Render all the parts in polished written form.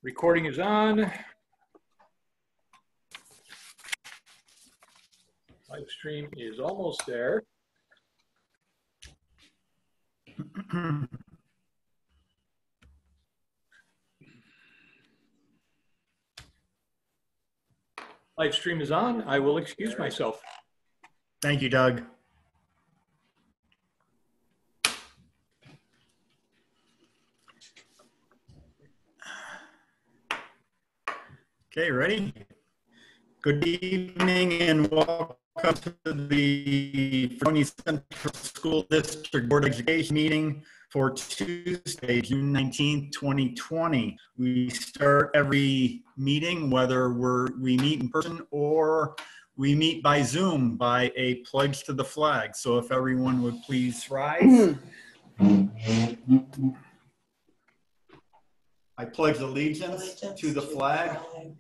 Recording is on. Live stream is almost there. Live stream is on. I will excuse myself. Thank you, Doug. Okay, ready? Good evening and welcome to the Fredonia Central School District Board of Education meeting for Tuesday, June 19th, 2020. We start every meeting, whether we meet in person or we meet by Zoom, by a pledge to the flag. So if everyone would please rise. I pledge allegiance to the flag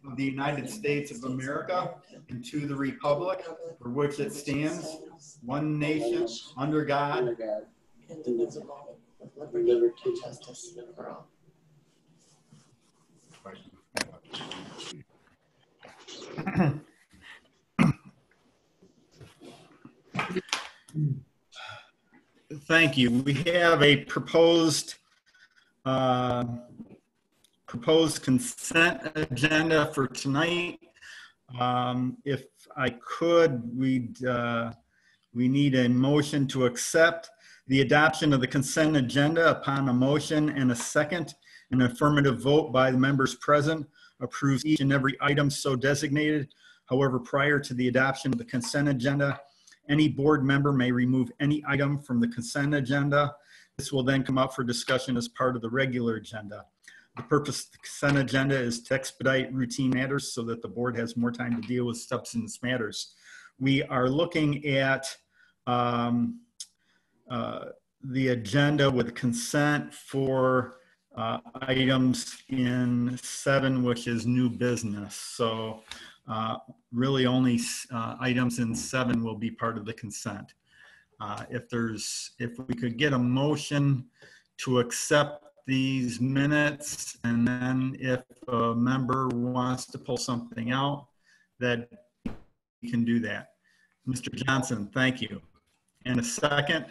of the United States of America and to the republic for which it stands, one nation, under God, indivisible, with liberty and justice for all. Thank you. We have a proposed consent agenda for tonight. If I could, we need a motion to accept the adoption of the consent agenda. Upon a motion and a second, an affirmative vote by the members present approves each and every item so designated. However, prior to the adoption of the consent agenda, any board member may remove any item from the consent agenda. This will then come up for discussion as part of the regular agenda. The purpose of the consent agenda is to expedite routine matters so that the board has more time to deal with substance matters. We are looking at the agenda with consent for items in 7, which is new business. So really only items in 7 will be part of the consent. If we could get a motion to accept these minutes, and then if a member wants to pull something out, that you can do that. Mr. Johnson, thank you. And a second.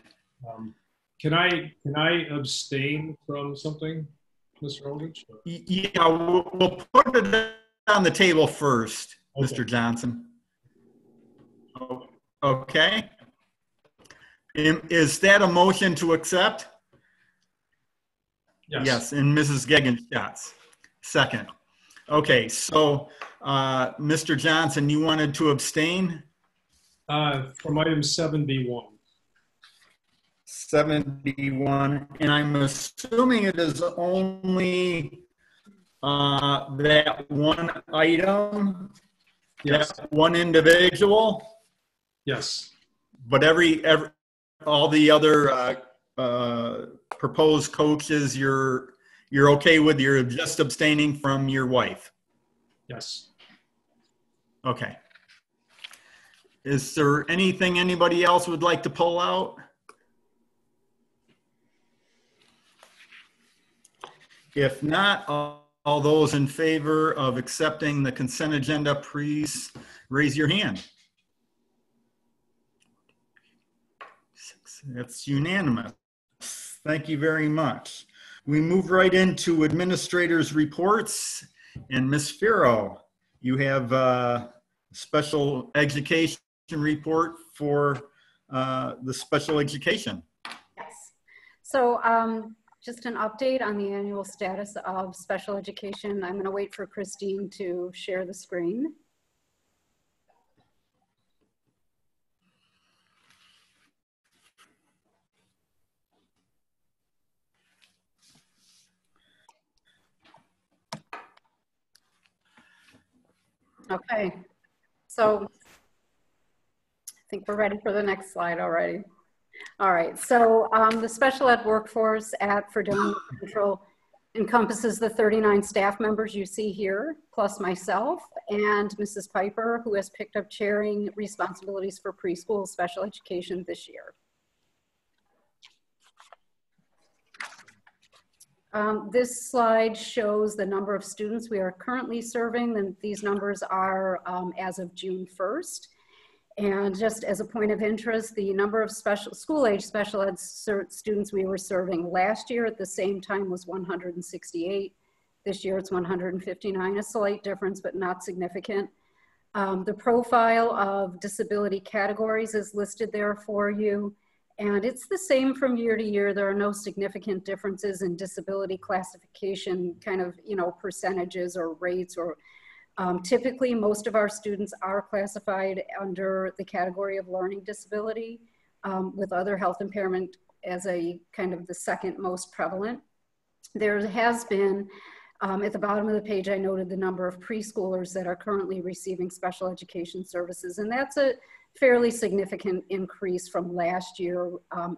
Can I abstain from something, Mr. Aldrich? Yeah, we'll put it on the table first, okay. Mr. Johnson. Okay. Is that a motion to accept? Yes. Yes, and Mrs. Geoghegan shots. Second. Okay, so Mr. Johnson, you wanted to abstain? From item 7B1. 7B1, and I'm assuming it is only that one item, yes. That one individual? Yes. But all the other proposed coaches, you're okay with, you're just abstaining from your wife? Yes. Okay. Is there anything anybody else would like to pull out? If not, all those in favor of accepting the consent agenda, please raise your hand. That's unanimous. Thank you very much. We move right into administrators' reports. And Ms. Farrow, you have a special education report for the special education. Yes. So just an update on the annual status of special education. I'm going to wait for Christine to share the screen. Okay, so I think we're ready for the next slide already. All right, so the special ed workforce at Fredonia Central encompasses the 39 staff members you see here, plus myself and Mrs. Piper, who has picked up chairing responsibilities for preschool special education this year. This slide shows the number of students we are currently serving, and these numbers are as of June 1st. And just as a point of interest, the number of school-age special ed students we were serving last year at the same time was 168. This year it's 159, a slight difference, but not significant. The profile of disability categories is listed there for you. And it's the same from year to year. There are no significant differences in disability classification, kind of, you know, percentages or rates or typically most of our students are classified under the category of learning disability with other health impairment as a kind of the second most prevalent. There has been, at the bottom of the page, I noted the number of preschoolers that are currently receiving special education services. And that's a fairly significant increase from last year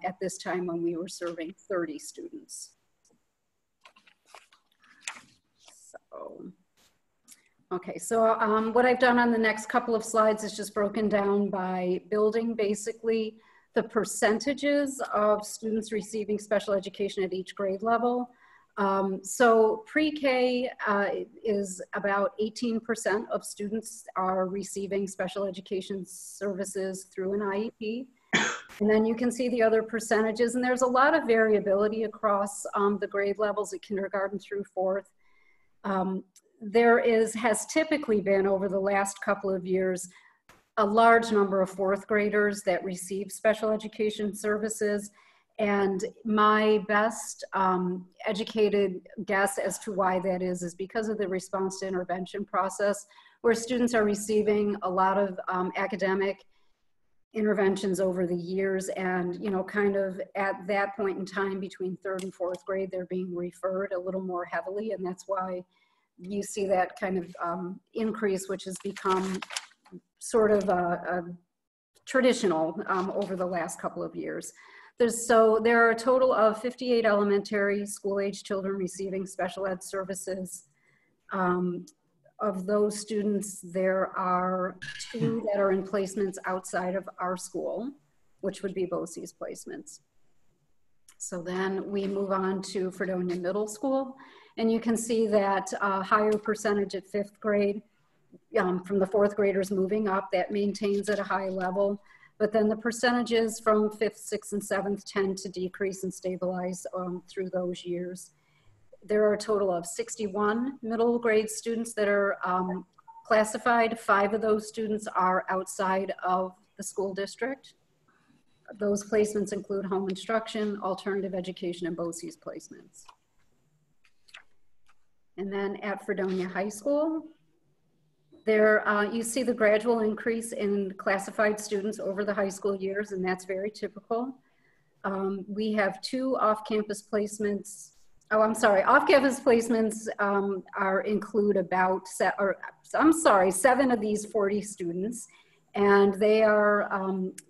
at this time when we were serving 30 students. Okay, so what I've done on the next couple of slides is just broken down by building, basically the percentages of students receiving special education at each grade level. So pre-K is about 18% of students are receiving special education services through an IEP. And then you can see the other percentages, and there's a lot of variability across the grade levels at kindergarten through fourth. There has typically been, over the last couple of years, a large number of fourth graders that receive special education services. And my best educated guess as to why that is because of the response to intervention process, where students are receiving a lot of academic interventions over the years. And, you know, kind of at that point in time between third and fourth grade, they're being referred a little more heavily. And that's why you see that kind of increase, which has become sort of traditional over the last couple of years. There are a total of 58 elementary school-age children receiving special ed services. Of those students, there are 2 that are in placements outside of our school, which would be BOCES placements. So then we move on to Fredonia Middle School. And you can see that a higher percentage at 5th grade from the 4th graders moving up, that maintains at a high level. But then the percentages from 5th, 6th, and 7th tend to decrease and stabilize through those years. There are a total of 61 middle grade students that are classified. 5 of those students are outside of the school district. Those placements include home instruction, alternative education, and BOCES placements. And then at Fredonia High School, there you see the gradual increase in classified students over the high school years, and that's very typical. We have 2 off-campus placements. Oh, I'm sorry, off-campus placements include about, 7 of these 40 students, and they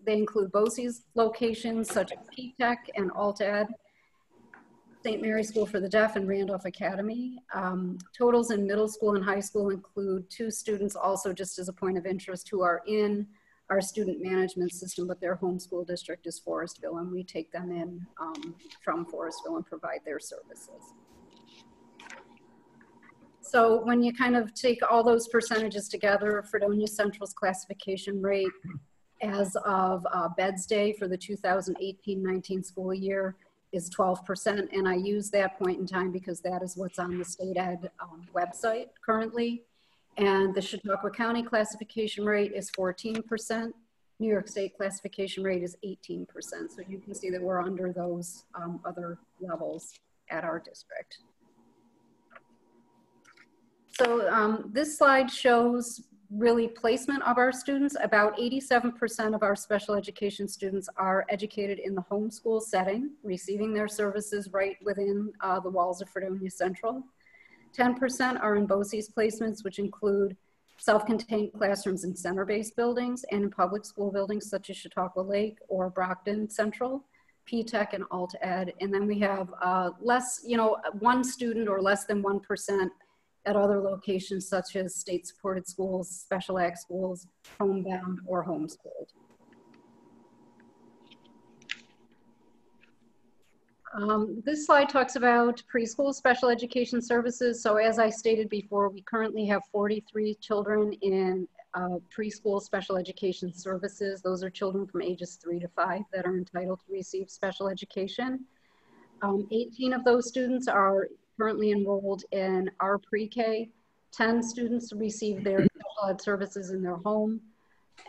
include BOCES locations such as PTech and Alt-Ed, St. Mary's School for the Deaf, and Randolph Academy. Totals in middle school and high school include 2 students also, just as a point of interest, who are in our student management system, but their home school district is Forestville, and we take them in from Forestville and provide their services. So when you kind of take all those percentages together, Fredonia Central's classification rate as of Beds Day for the 2018-19 school year is 12%, and I use that point in time because that is what's on the state ed website currently. And the Chautauqua County classification rate is 14%. New York State classification rate is 18%. So you can see that we're under those other levels at our district. So this slide shows really placement of our students. About 87% of our special education students are educated in the homeschool setting, receiving their services right within the walls of Fredonia Central. 10% are in BOCES placements, which include self-contained classrooms in center-based buildings and in public school buildings such as Chautauqua Lake or Brockton Central, PTech, and Alt-Ed. And then we have less, 1 student or less than 1% at other locations such as state-supported schools, special ag schools, homebound, or homeschooled. This slide talks about preschool special education services. So as I stated before, we currently have 43 children in preschool special education services. Those are children from ages 3 to 5 that are entitled to receive special education. 18 of those students are currently enrolled in our pre-K. 10 students receive their special ed services in their home.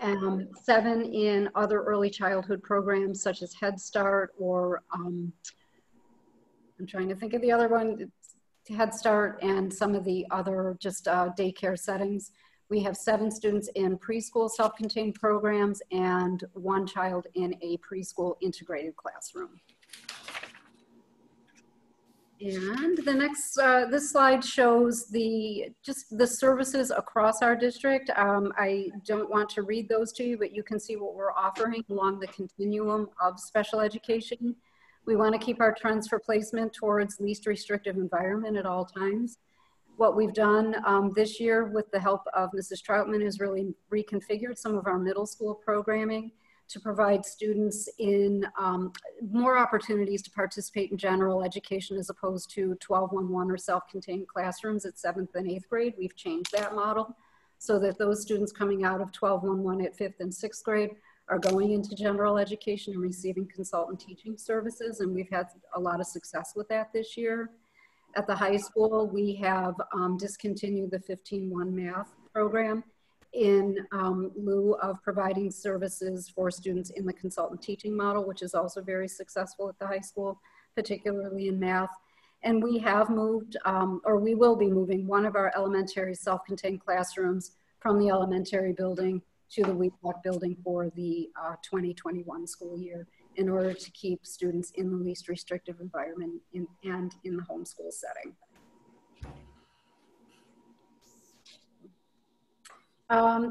7 in other early childhood programs such as Head Start or I'm trying to think of the other one, Head Start and some of the other just daycare settings. We have 7 students in preschool self-contained programs and 1 child in a preschool integrated classroom. And the next, this slide shows just the services across our district. I don't want to read those to you, but you can see what we're offering along the continuum of special education. We want to keep our trends for placement towards least restrictive environment at all times. What we've done this year with the help of Mrs. Troutman is really reconfigured some of our middle school programming to provide students in more opportunities to participate in general education as opposed to 12-1-1 or self-contained classrooms at 7th and 8th grade. We've changed that model so that those students coming out of 12-1-1 at 5th and 6th grade are going into general education and receiving consultant teaching services, and we've had a lot of success with that this year. At the high school, we have discontinued the 15-1 math program in lieu of providing services for students in the consultant teaching model, which is also very successful at the high school, particularly in math. And we have moved, or we will be moving one of our elementary self-contained classrooms from the elementary building to the Wheatlock building for the 2021 school year in order to keep students in the least restrictive environment and in the homeschool setting.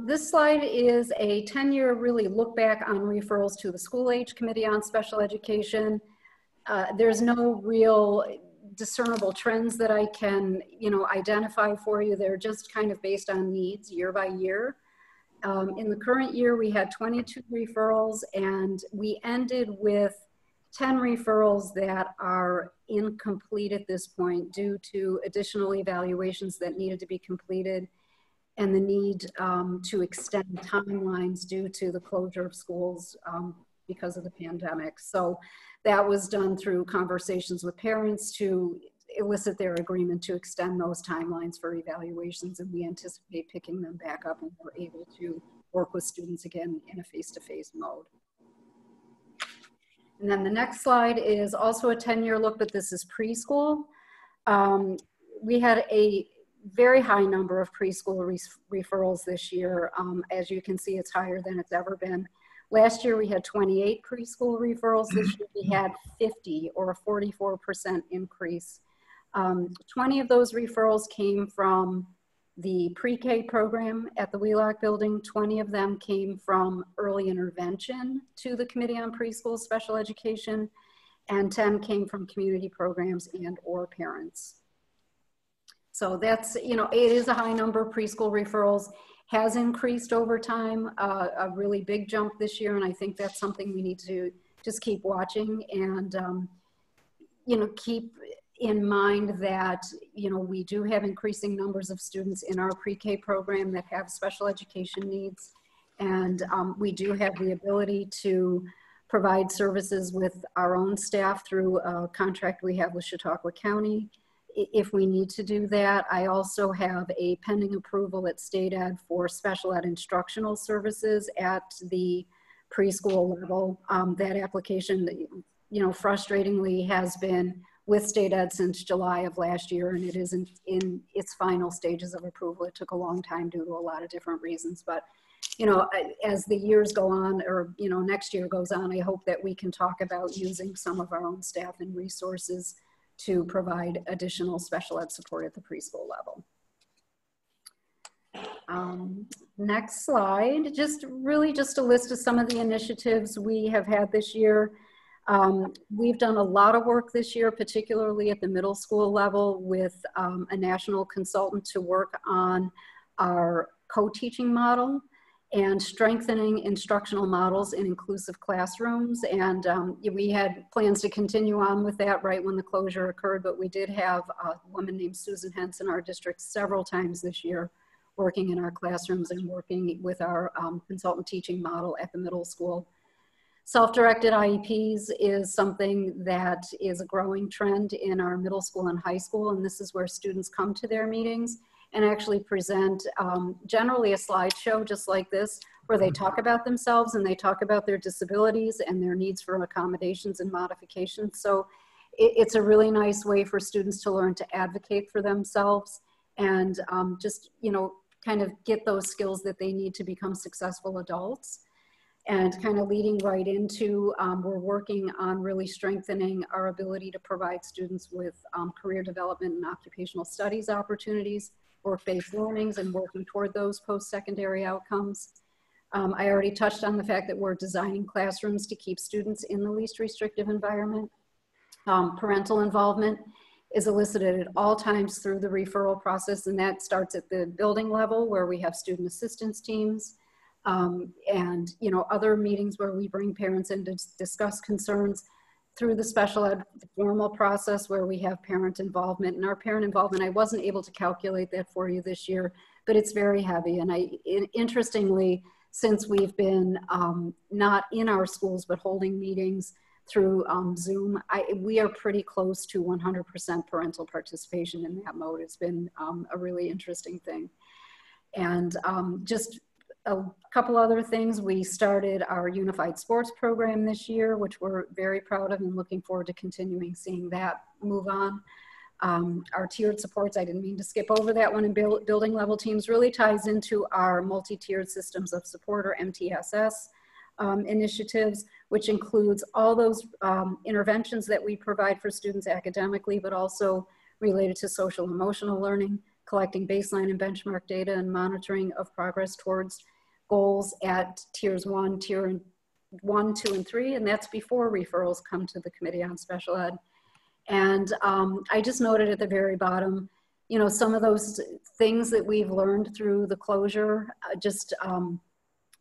This slide is a 10-year really look back on referrals to the School Age Committee on Special Education. There's no real discernible trends that I can, identify for you. They're just kind of based on needs year by year. In the current year, we had 22 referrals and we ended with 10 referrals that are incomplete at this point due to additional evaluations that needed to be completed and the need to extend timelines due to the closure of schools because of the pandemic. So that was done through conversations with parents to elicit their agreement to extend those timelines for evaluations, and we anticipate picking them back up when we're able to work with students again in a face-to-face mode. And then the next slide is also a 10-year look, but this is preschool. We had a very high number of preschool referrals this year. As you can see, it's higher than it's ever been. Last year, we had 28 preschool referrals. This year, we had 50, or a 44% increase. 20 of those referrals came from the pre-K program at the Wheelock building. 20 of them came from early intervention to the Committee on Preschool Special Education, and 10 came from community programs and or parents. So that's, it is a high number of preschool referrals, has increased over time, a really big jump this year, and I think that's something we need to just keep watching and, keep in mind that, we do have increasing numbers of students in our pre-K program that have special education needs. And we do have the ability to provide services with our own staff through a contract we have with Chautauqua County. If we need to do that, I also have a pending approval at State Ed for special ed instructional services at the preschool level. That application, frustratingly has been with State Ed since July of last year, and it is in its final stages of approval. It took a long time due to a lot of different reasons, but as the years go on, or next year goes on, I hope that we can talk about using some of our own staff and resources to provide additional special ed support at the preschool level. Next slide, just a list of some of the initiatives we have had this year. We've done a lot of work this year, particularly at the middle school level, with a national consultant to work on our co-teaching model. and strengthening instructional models in inclusive classrooms. And we had plans to continue on with that right when the closure occurred, but we did have a woman named Susan Hentz in our district several times this year working in our classrooms and working with our consultant teaching model at the middle school. Self-directed IEPs is something that is a growing trend in our middle school and high school, and this is where students come to their meetings and actually present generally a slideshow just like this, where they talk about themselves and they talk about their disabilities and their needs for accommodations and modifications. So it's a really nice way for students to learn to advocate for themselves and just, you know, kind of get those skills that they need to become successful adults. And kind of leading right into, we're working on really strengthening our ability to provide students with career development and occupational studies opportunities, work-based learnings, and working toward those post-secondary outcomes. I already touched on the fact that we're designing classrooms to keep students in the least restrictive environment. Parental involvement is elicited at all times through the referral process, and that starts at the building level where we have student assistance teams, and you know, other meetings where we bring parents in to discuss concerns, through the special ed formal process where we have parent involvement. And our parent involvement, I wasn't able to calculate that for you this year, but it's very heavy. And interestingly, since we've been not in our schools but holding meetings through Zoom, we are pretty close to 100% parental participation in that mode. It's been a really interesting thing. And just a couple other things. We started our unified sports program this year, which we're very proud of and looking forward to continuing seeing that move on. Our tiered supports, I didn't mean to skip over that one, in building level teams really ties into our multi-tiered systems of support, or MTSS initiatives, which includes all those interventions that we provide for students academically, but also related to social emotional learning, collecting baseline and benchmark data, and monitoring of progress towards goals at tier 1, 2, and 3, and that's before referrals come to the Committee on Special Ed. And I just noted at the very bottom, you know, some of those things that we've learned through the closure, just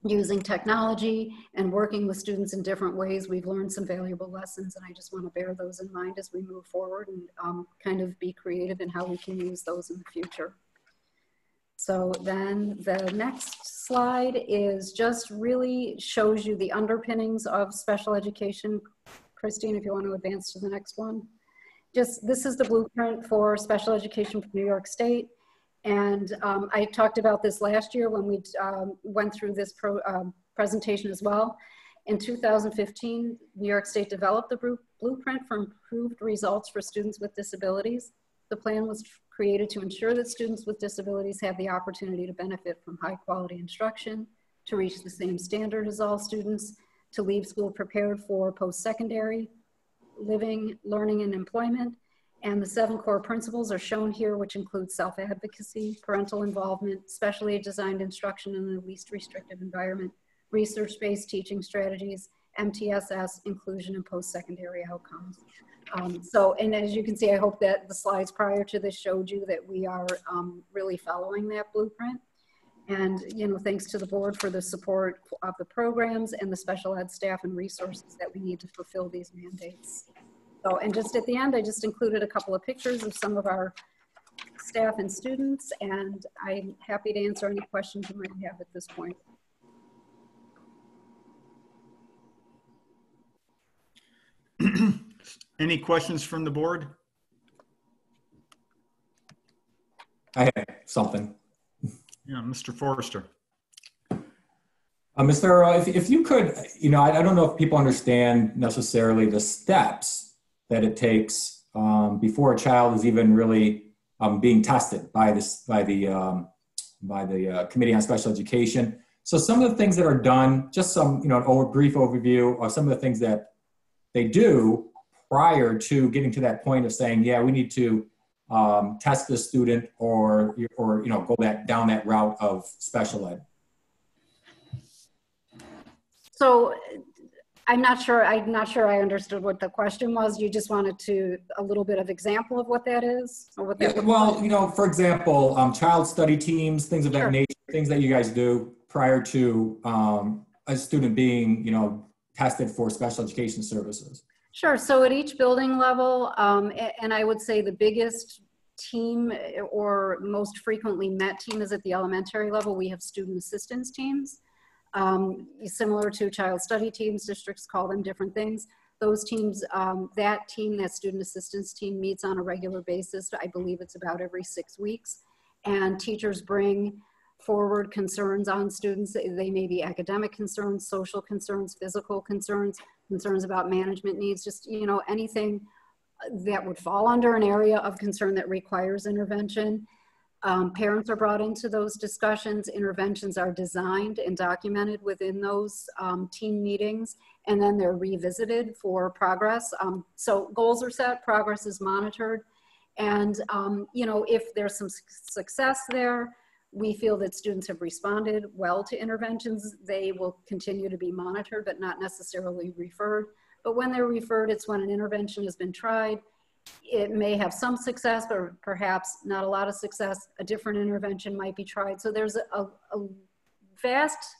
using technology and working with students in different ways. We've learned some valuable lessons, and I just want to bear those in mind as we move forward and kind of be creative in how we can use those in the future. So then the next slide is just really shows you the underpinnings of special education. Christine, if you want to advance to the next one. Just, this is the blueprint for special education for New York State. And I talked about this last year when we went through this presentation as well. In 2015, New York State developed the blueprint for improved results for students with disabilities. The plan was created to ensure that students with disabilities have the opportunity to benefit from high quality instruction, to reach the same standard as all students, to leave school prepared for post-secondary, living, learning, and employment. And the 7 core principles are shown here, which include self-advocacy, parental involvement, specially designed instruction in the least restrictive environment, research-based teaching strategies, MTSS, inclusion, and post-secondary outcomes. And as you can see, I hope that the slides prior to this showed you that we are really following that blueprint. And, you know, thanks to the board for the support of the programs and the special ed staff and resources that we need to fulfill these mandates. So, and just at the end, I just included a couple of pictures of some of our staff and students, and I'm happy to answer any questions you might have at this point. Any questions from the board? I have something. Yeah, Mr. Forrester. Ms. Farrow, if you could, you know, I don't know if people understand necessarily the steps that it takes before a child is even really being tested by the Committee on Special Education. So some of the things that are done, just some, you know, a brief overview of some of the things that they do prior to getting to that point of saying, yeah, we need to test this student or you know, go down that route of special ed. So I'm not sure I understood what the question was. You just wanted a little bit of example of what that is? Or what that well, you know, for example, child study teams, things of that nature, things that you guys do prior to a student being, tested for special education services? Sure. So at each building level, and I would say the biggest team or most frequently met team is at the elementary level. We have student assistance teams, similar to child study teams. Districts call them different things. Those teams, that student assistance team meets on a regular basis. I believe it's about every 6 weeks. And teachers bring forward concerns on students. They may be academic concerns, social concerns, physical concerns, concerns about management needs, just, anything that would fall under an area of concern that requires intervention. Parents are brought into those discussions. Interventions are designed and documented within those team meetings, and then they're revisited for progress. So goals are set, progress is monitored, and if there's some success there, we feel that students have responded well to interventions. They will continue to be monitored, but not necessarily referred. But when they're referred, it's when an intervention has been tried. It may have some success, but perhaps not a lot of success. A different intervention might be tried. So there's a vast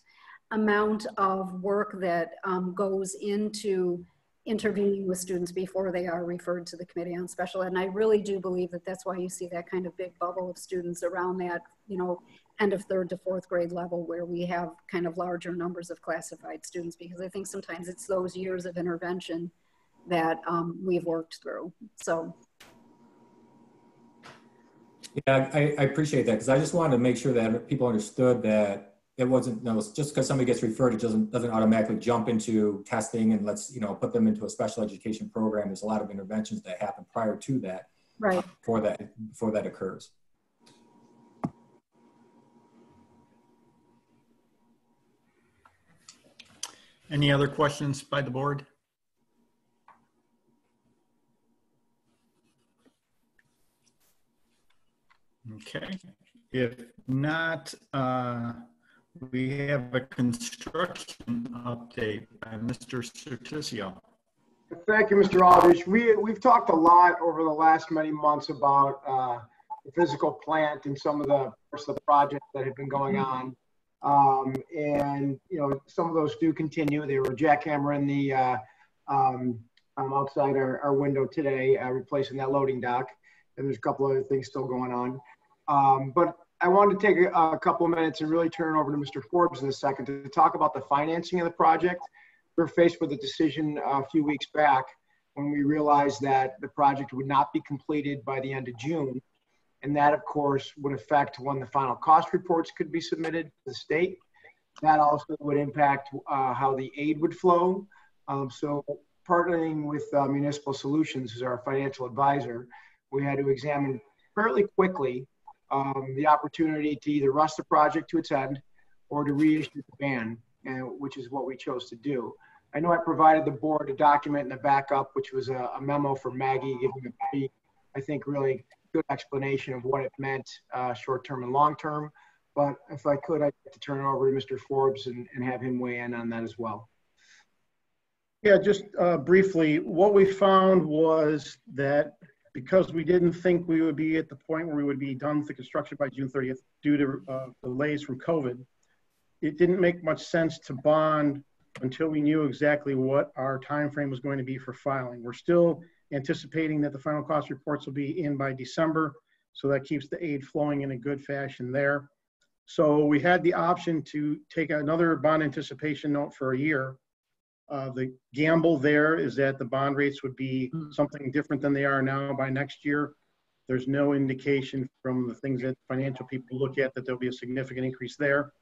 amount of work that goes into intervening with students before they are referred to the Committee on Special Ed. And I really do believe that that's why you see that kind of big bubble of students around that, end of 3rd to 4th grade level, where we have kind of larger numbers of classified students, because I think sometimes it's those years of intervention that we've worked through. So. Yeah, I appreciate that, because I just wanted to make sure that people understood that it wasn't, just because somebody gets referred, it doesn't automatically jump into testing and let's, put them into a special education program. There's a lot of interventions that happen prior to that, right, before that occurs. Any other questions by the board? Okay, if not, we have a construction update by Mr. Certisio. Thank you, Mr. Aldrich. We've talked a lot over the last many months about the physical plant and some of the parts of the project that have been going on. And some of those do continue. They were jackhammering the outside our window today, replacing that loading dock. And there's a couple other things still going on. But I wanted to take a couple of minutes and really turn it over to Mr. Forbes in a second to talk about the financing of the project. We were faced with a decision a few weeks back when we realized that the project would not be completed by the end of June. And that, of course, would affect when the final cost reports could be submitted to the state. That also would impact how the aid would flow. So partnering with Municipal Solutions as our financial advisor, we had to examine fairly quickly the opportunity to either rush the project to its end or to reissue the ban, which is what we chose to do. I know I provided the board a document in the backup, which was a memo from Maggie giving a pretty, I think, really good explanation of what it meant short-term and long-term. But if I could, I'd like to turn it over to Mr. Forbes and have him weigh in on that as well. Yeah, just briefly, what we found was that because we didn't think we would be at the point where we would be done with the construction by June 30th due to delays from COVID, it didn't make much sense to bond until we knew exactly what our time frame was going to be for filing. We're still anticipating that the final cost reports will be in by December, so that keeps the aid flowing in a good fashion there. So we had the option to take another bond anticipation note for a year. The gamble there is that the bond rates would be something different than they are now by next year. There's no indication from the things that financial people look at that there'll be a significant increase there.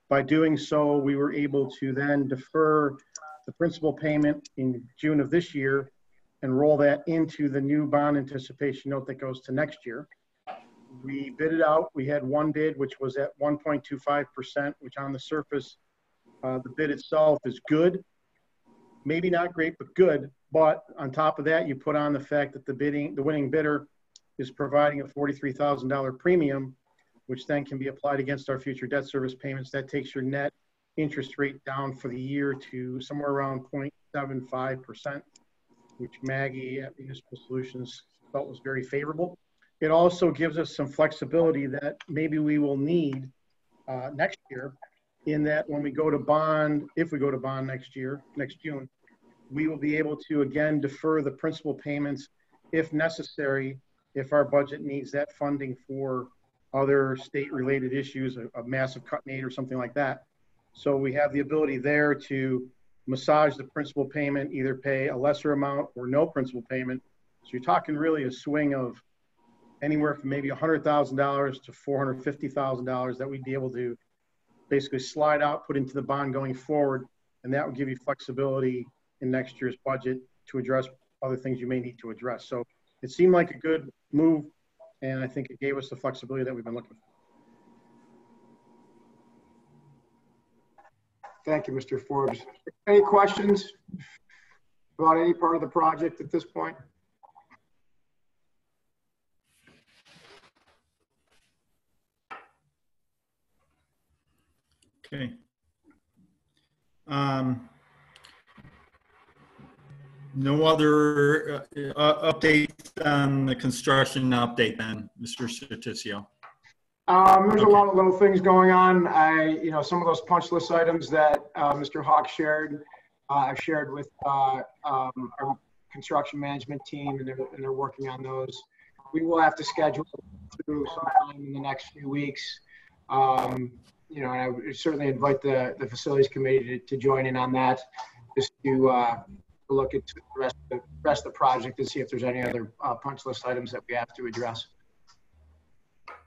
By doing so, we were able to then defer the principal payment in June of this year and roll that into the new bond anticipation note that goes to next year. We bid it out. We had one bid, which was at 1.25%, which on the surface, the bid itself is good. Maybe not great, but good. But on top of that, you put on the fact that the winning bidder is providing a $43,000 premium, which then can be applied against our future debt service payments. That takes your net interest rate down for the year to somewhere around 0.75%, which Maggie at Municipal Solutions felt was very favorable. It also gives us some flexibility that maybe we will need next year in that when we go to bond, if we go to bond next June, we will be able to again defer the principal payments if necessary, if our budget needs that funding for other state-related issues, a massive cut in aid or something like that. So we have the ability there to massage the principal payment, either pay a lesser amount or no principal payment. So you're talking really a swing of anywhere from maybe $100,000 to $450,000 that we'd be able to basically slide out, put into the bond going forward, and that would give you flexibility in next year's budget to address other things you may need to address. So it seemed like a good move, and I think it gave us the flexibility that we've been looking for. Thank you, Mr. Forbes. Any questions about any part of the project at this point? Okay. No other updates on the construction update then, Mr. Certicio? There's a lot of little things going on. Some of those punch list items that Mr. Hawk shared, I've shared with our construction management team, and they're working on those. We will have to schedule through sometime in the next few weeks. And I would certainly invite the facilities committee to join in on that, just to look at the rest of the project and see if there's any other punch list items that we have to address.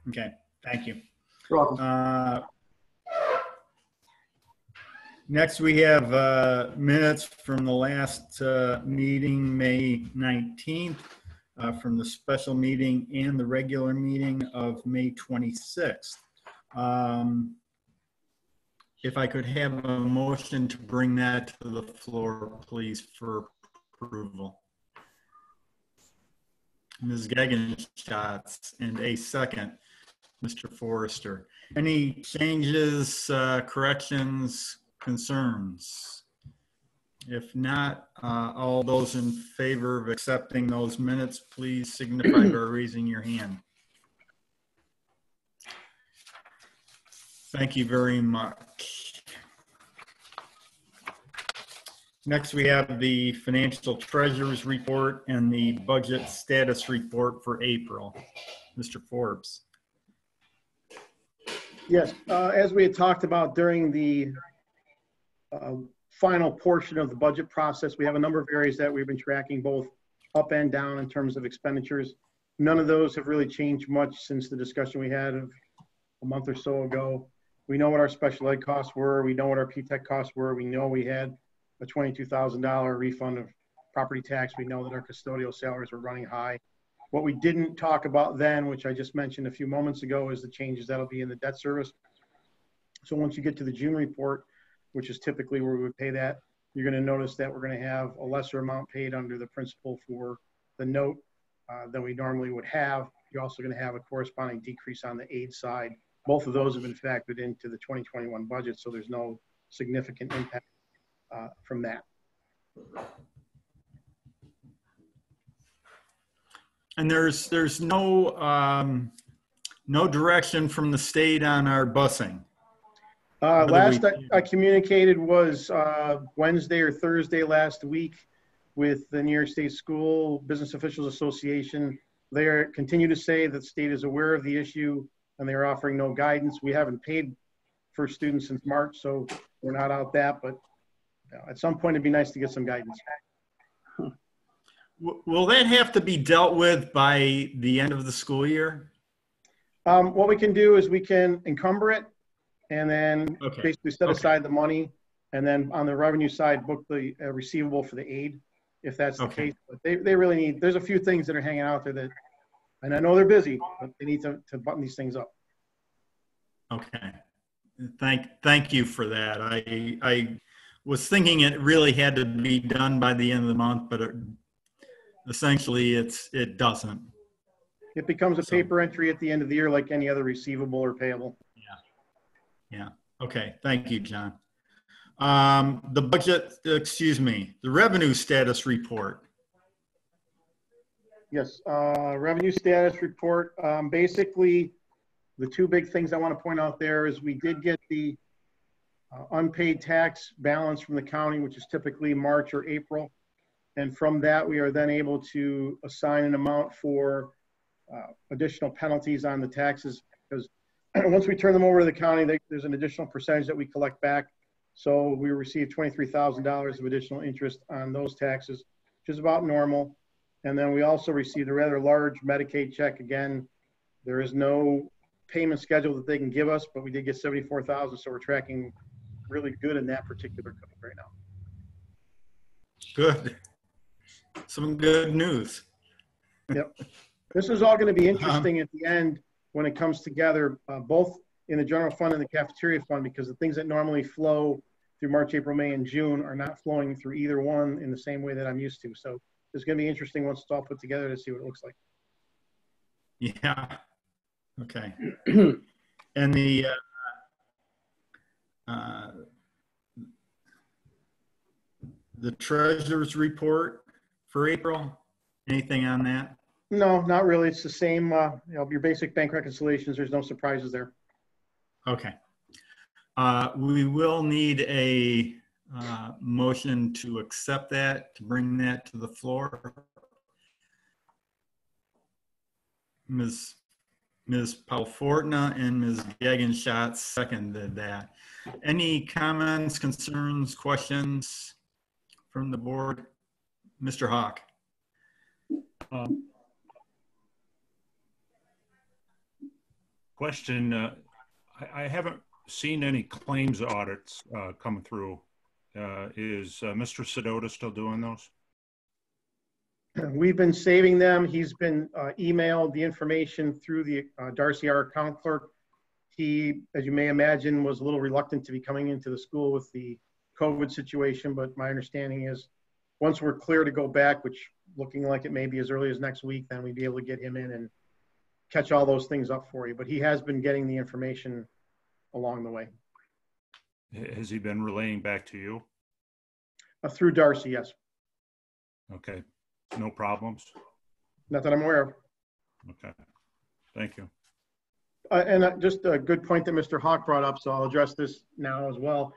Okay, thank you. You're welcome. Next, we have minutes from the last meeting, May 19th, from the special meeting and the regular meeting of May 26th. If I could have a motion to bring that to the floor, please, for approval. Ms. Gegenschatz, and a second, Mr. Forrester. Any changes, corrections, concerns? If not, all those in favor of accepting those minutes, please signify by raising your hand. Thank you very much. Next, we have the financial treasurer's report and the budget status report for April. Mr. Forbes. Yes, as we had talked about during the final portion of the budget process, we have a number of areas that we've been tracking both up and down in terms of expenditures. None of those have really changed much since the discussion we had a month or so ago. We know what our special ed costs were. We know what our P-TECH costs were. We know we had a $22,000 refund of property tax. We know that our custodial salaries were running high. What we didn't talk about then, which I just mentioned a few moments ago, is the changes that'll be in the debt service. So once you get to the June report, which is typically where we would pay that, you're going to notice that we're going to have a lesser amount paid under the principal for the note than we normally would have. You're also going to have a corresponding decrease on the aid side. Both of those have been factored into the 2021 budget, so there's no significant impact from that. And there's no no direction from the state on our busing. Last I communicated was Wednesday or Thursday last week with the New York State School Business Officials Association. They continue to say that the state is aware of the issue and they're offering no guidance. We haven't paid for students since March, so we're not out that, but at some point it'd be nice to get some guidance. Will that have to be dealt with by the end of the school year? What we can do is we can encumber it and then basically set aside the money, and then on the revenue side, book the receivable for the aid, if that's the case. But they really need, there's a few things that are hanging out there that, and I know they're busy, but they need to button these things up. Okay. Thank you for that. I was thinking it really had to be done by the end of the month, but essentially it doesn't. It becomes a paper entry at the end of the year like any other receivable or payable. Yeah. Okay. Thank you, John. The budget, the revenue status report. Yes, revenue status report. Basically, the two big things I want to point out there is we did get the unpaid tax balance from the county, which is typically March or April. And from that, we are then able to assign an amount for additional penalties on the taxes, because once we turn them over to the county, there's an additional percentage that we collect back. So we received $23,000 of additional interest on those taxes, which is about normal. And then we also received a rather large Medicaid check. Again, there is no payment schedule that they can give us, but we did get $74,000, so we're tracking really good in that particular code right now. Good. Some good news. Yep. This is all going to be interesting at the end when it comes together, both in the general fund and the cafeteria fund, because the things that normally flow through March, April, May, and June are not flowing through either one in the same way that I'm used to. So it's going to be interesting once it's all put together to see what it looks like. Yeah. Okay. And the treasurer's report for April, anything on that? No, not really. It's the same, your basic bank reconciliations. There's no surprises there. Okay. We will need a motion to accept that, to bring that to the floor. Ms. Palfortna and Ms. Gagenschatz seconded that. Any comments, concerns, questions from the board? Mr. Hawk. Question, I haven't seen any claims audits come through. Is Mr. Sedota still doing those? We've been saving them. He's been emailed the information through the Darcy, our account clerk. He, as you may imagine, was a little reluctant to be coming into the school with the COVID situation, but my understanding is once we're clear to go back, which looking like it may be as early as next week, then we'd be able to get him in and catch all those things up for you. But he has been getting the information along the way. Has he been relaying back to you? Through Darcy, yes. Okay, no problems? Not that I'm aware of. Okay, thank you. And just a good point that Mr. Hawk brought up, so I'll address this now as well.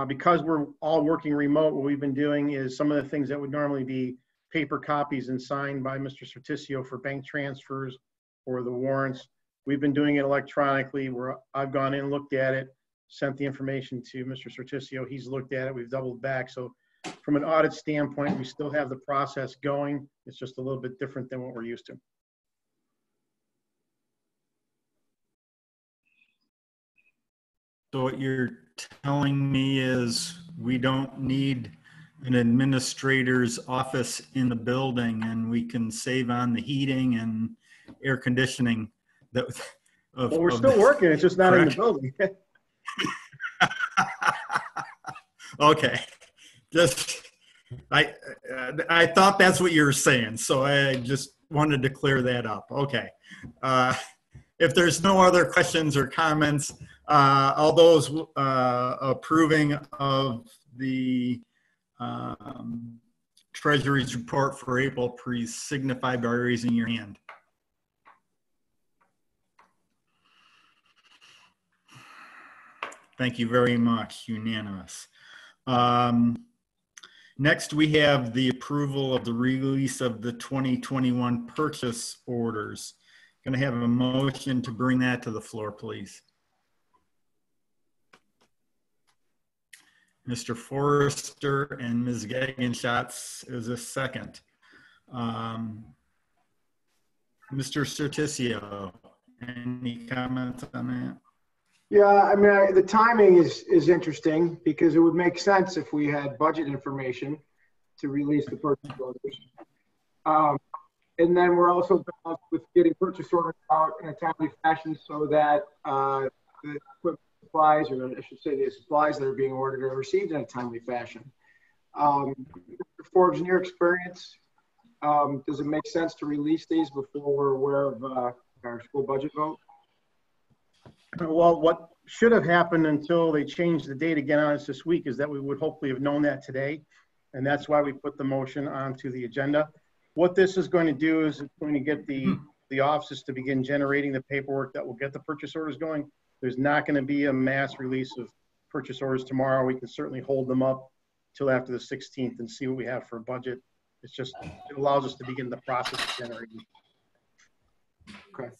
Because we're all working remote, what we've been doing is some of the things that would normally be paper copies and signed by Mr. Certicio for bank transfers or the warrants, we've been doing it electronically, where I've gone in, looked at it, sent the information to Mr. Certicio. He's looked at it, we've doubled back. So from an audit standpoint, we still have the process going. It's just a little bit different than what we're used to. So what you're telling me is we don't need an administrator's office in the building, and we can save on the heating and air conditioning. That well, we're still working. It's just not correct? In the building. Okay. Just I thought that's what you were saying, so I just wanted to clear that up. Okay. If there's no other questions or comments, all those approving of the Treasury's report for April, please signify by raising your hand. Thank you very much. Unanimous. Next, we have the approval of the release of the 2021 purchase orders. Going to have a motion to bring that to the floor, please. Mr. Forrester and Ms. Gagenschatz is a second. Mr. Certicio, any comments on that? Yeah, I mean, the timing is interesting because it would make sense if we had budget information to release the purchase orders. And then we're also balanced with getting purchase orders out in a timely fashion so that the equipment supplies, or I should say the supplies that are being ordered are received in a timely fashion. Mr. Forbes, in your experience, does it make sense to release these before we're aware of our school budget vote? Well, what should have happened until they changed the date again on us this week is that we would hopefully have known that today. And that's why we put the motion onto the agenda. What this is going to do is it's going to get the offices to begin generating the paperwork that will get the purchase orders going. There's not going to be a mass release of purchase orders tomorrow, we can certainly hold them up till after the 16th and see what we have for a budget. It's just, it allows us to begin the process of generating. Okay.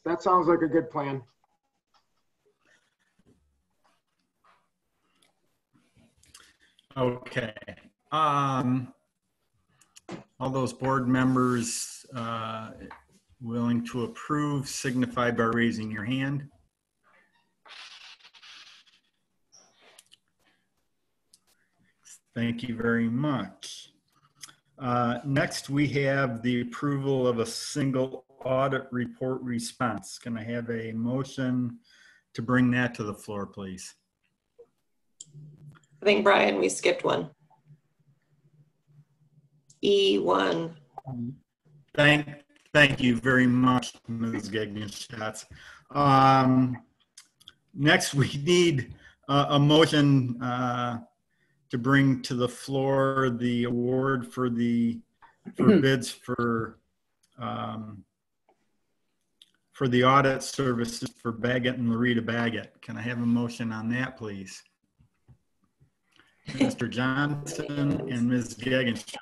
That sounds like a good plan. Okay. All those board members willing to approve signify by raising your hand. Thank you very much. Next, we have the approval of a single audit report response. Can I have a motion to bring that to the floor, please? I think, Brian, we skipped one. E1. Thank you very much, Ms. Gagnon-Schatz. Next, we need a motion to bring to the floor the award for bids for the audit services for Baggett and Loretta Baggett. Can I have a motion on that, please? Mr. Johnson and Ms. Gagnon-Schatz.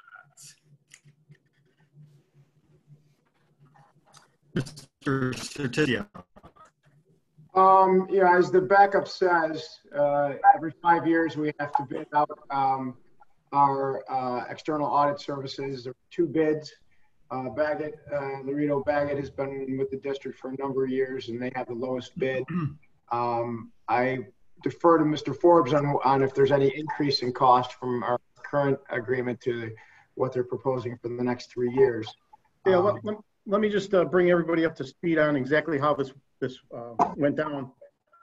Mr. Certizio. Yeah, as the backup says, every 5 years we have to bid out our external audit services. There are 2 bids. Baggett, Loretta Baggett has been with the district for a number of years, and they have the lowest bid. I defer to Mr. Forbes on if there's any increase in cost from our current agreement to what they're proposing for the next 3 years. Yeah, let me just bring everybody up to speed on exactly how this went down.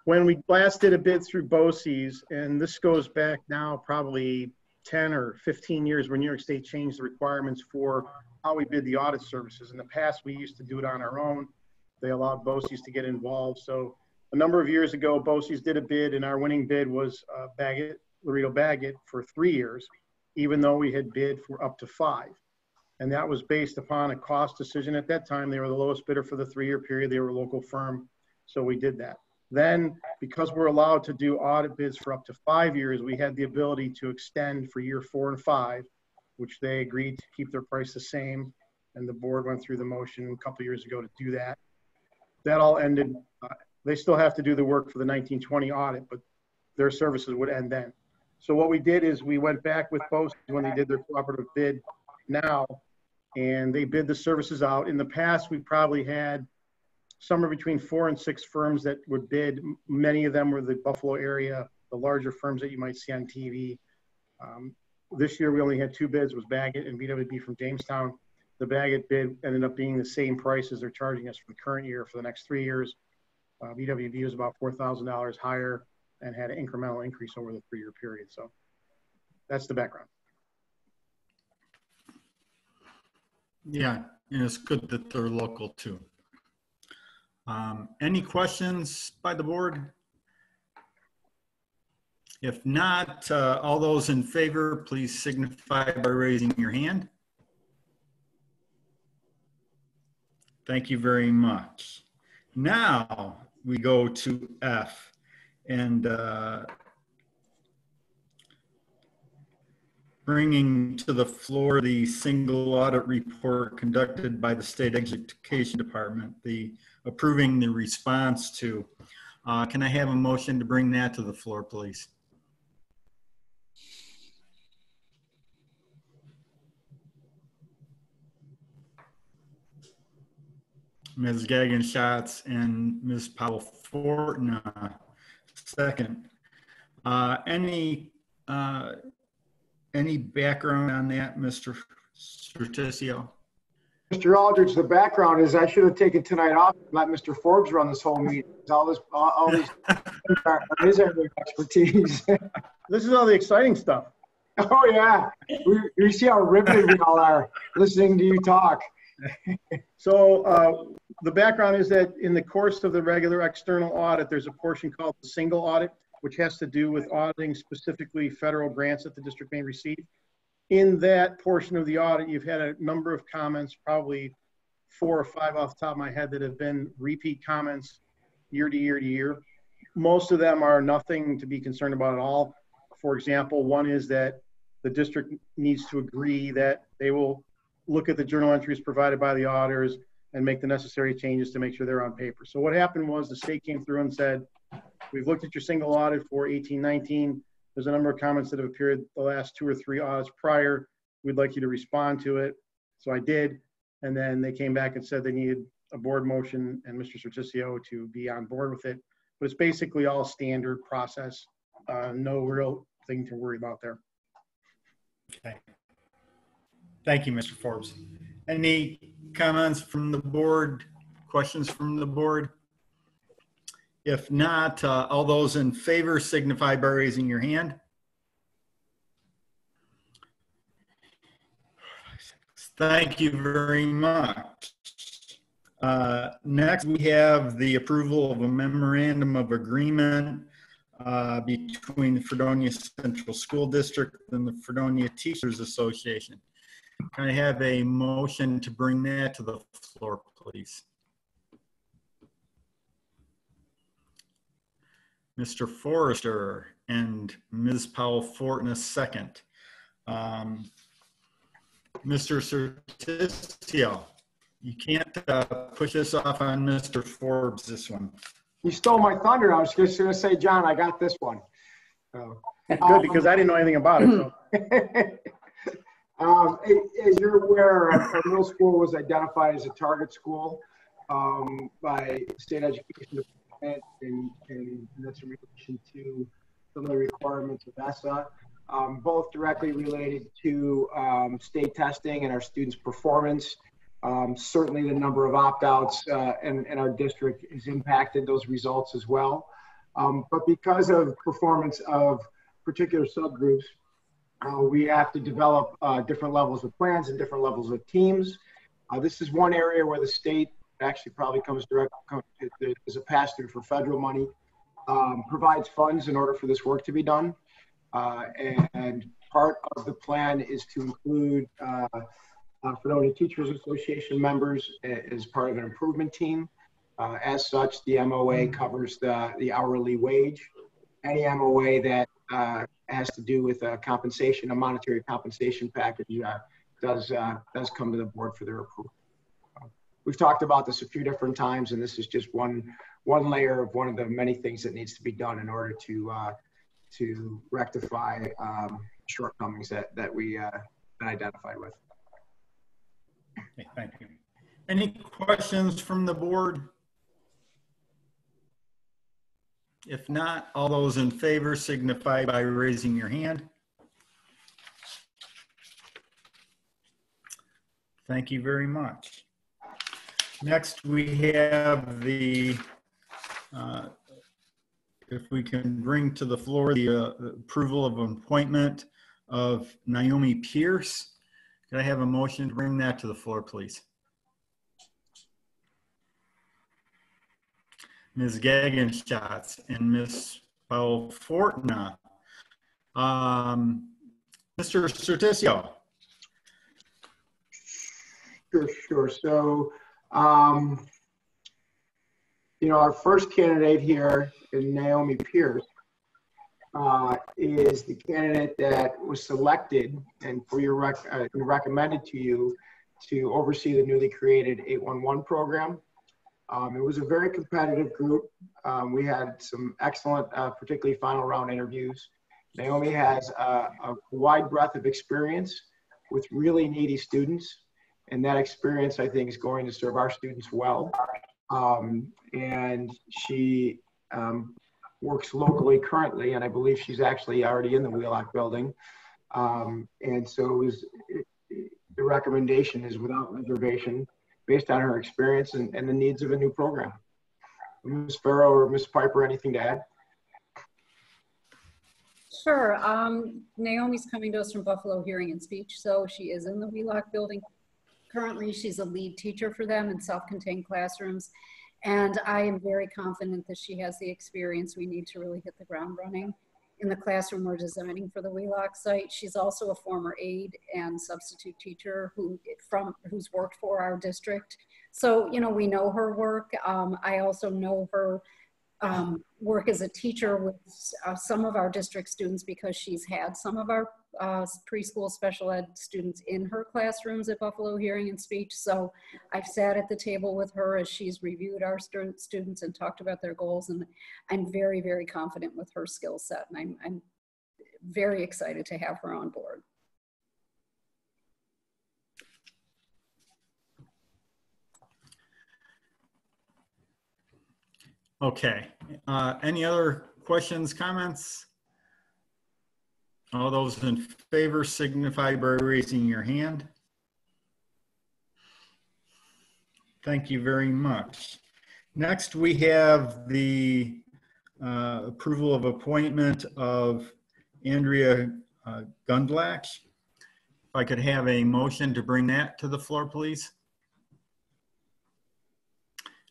When we last did a bid through BOCES, and this goes back now probably 10 or 15 years when New York State changed the requirements for how we bid the audit services. In the past, we used to do it on our own. They allowed BOCES to get involved. So a number of years ago, BOCES did a bid, and our winning bid was Baggett, Loretta Baggett, for 3 years, even though we had bid for up to 5. And that was based upon a cost decision at that time. They were the lowest bidder for the 3-year period. They were a local firm, so we did that. Then, because we're allowed to do audit bids for up to 5 years, we had the ability to extend for year 4 and 5, which they agreed to keep their price the same. And the board went through the motion a couple of years ago to do that. That all ended. They still have to do the work for the 1920 audit, but their services would end then. So what we did is we went back with BOCES when they did their cooperative bid now, and they bid the services out. In the past, we probably had somewhere between 4 and 6 firms that would bid. Many of them were the Buffalo area, the larger firms that you might see on TV. This year, we only had 2 bids. It was Baggett and BWB from Jamestown. The Baggett bid ended up being the same price as they're charging us for the current year for the next 3 years. BWB was about $4,000 higher and had an incremental increase over the 3-year period. So that's the background. Yeah, and it's good that they're local too. Any questions by the board? If not, all those in favor, please signify by raising your hand. Thank you very much. Now we go to F, and bringing to the floor the single audit report conducted by the State Education Department, approving the response to. Can I have a motion to bring that to the floor, please? Ms. Gagnon-Schatz and Ms. Powell-Fortna, second. Any background on that, Mr. Certizio? Mr. Aldridge, the background is I should have taken tonight off and let Mr. Forbes run this whole meeting. All these are his area of expertise. This is all the exciting stuff. Oh, yeah. We see how riveted we all are listening to you talk. So the background is that in the course of the regular external audit, there's a portion called the single audit, which has to do with auditing specifically federal grants that the district may receive. In that portion of the audit, you've had a number of comments, probably 4 or 5 off the top of my head, that have been repeat comments year to year to year. most of them are nothing to be concerned about at all. For example, one is that the district needs to agree that they will look at the journal entries provided by the auditors and make the necessary changes to make sure they're on paper. So what happened was the state came through and said, we've looked at your single audit for 18-19. There's a number of comments that have appeared the last 2 or 3 audits prior. We'd like you to respond to it. So I did. And then they came back and said they needed a board motion and Mr. Certicio to be on board with it. But it's basically all standard process. No real thing to worry about there. Okay. Thank you, Mr. Forbes. Any comments from the board? Questions from the board? If not, all those in favor signify by raising your hand. Thank you very much. Next, we have the approval of a memorandum of agreement between the Fredonia Central School District and the Fredonia Teachers Association. Can I have a motion to bring that to the floor, please? Mr. Forrester and Ms. Powell-Fortin a second. Mr. Certicio, you can't push this off on Mr. Forbes, this one. You stole my thunder. I was just going to say, John, I got this one. Good, because I didn't know anything about it. So. As you're aware, our middle school was identified as a target school by state education department, and that's in relation to some of the requirements of ESSA, both directly related to state testing and our students' performance. Certainly the number of opt-outs in our district has impacted those results as well. But because of performance of particular subgroups, we have to develop different levels of plans and different levels of teams. This is one area where the state actually probably comes direct, as a pass-through for federal money, provides funds in order for this work to be done. And part of the plan is to include Fredonia Teachers Association members as part of an improvement team. As such, the MOA covers the hourly wage. Any MOA that has to do with compensation, a monetary compensation package, does come to the board for their approval. We've talked about this a few different times, and this is just one layer of one of the many things that needs to be done in order to rectify shortcomings that we been identified with. Okay, thank you. Any questions from the board? If not, all those in favor signify by raising your hand. Thank you very much. Next, we have the, if we can bring to the floor the approval of appointment of Naomi Pierce. Could I have a motion to bring that to the floor, please? Ms. Gagenschatz and Ms. Powell-Fortin. Mr. Certicio. Sure. So, our first candidate here is Naomi Pierce, is the candidate that was selected and for your recommended to you to oversee the newly created 811 program. It was a very competitive group. We had some excellent, particularly final round interviews. Naomi has a wide breadth of experience with really needy students. And that experience, I think, is going to serve our students well. And she works locally currently, and I believe she's actually already in the Wheelock building. And so the recommendation is without reservation, based on her experience and the needs of a new program. Ms. Farrow or Ms. Piper, anything to add? Sure. Naomi's coming to us from Buffalo Hearing and Speech, so she is in the Wheelock building. Currently, she's a lead teacher for them in self-contained classrooms, and I am very confident that she has the experience we need to really hit the ground running in the classroom we're designing for the Wheelock site. She's also a former aide and substitute teacher who's worked for our district. So, we know her work. I also know her work as a teacher with some of our district students because she's had some of our preschool special ed students in her classrooms at Buffalo Hearing and Speech. So I've sat at the table with her as she's reviewed our students and talked about their goals, and I'm very, very confident with her skill set, and I'm very excited to have her on board. Okay. Any other questions, comments? All those in favor signify by raising your hand. Thank you very much. Next, we have the approval of appointment of Andrea Gunn. If I could have a motion to bring that to the floor, please.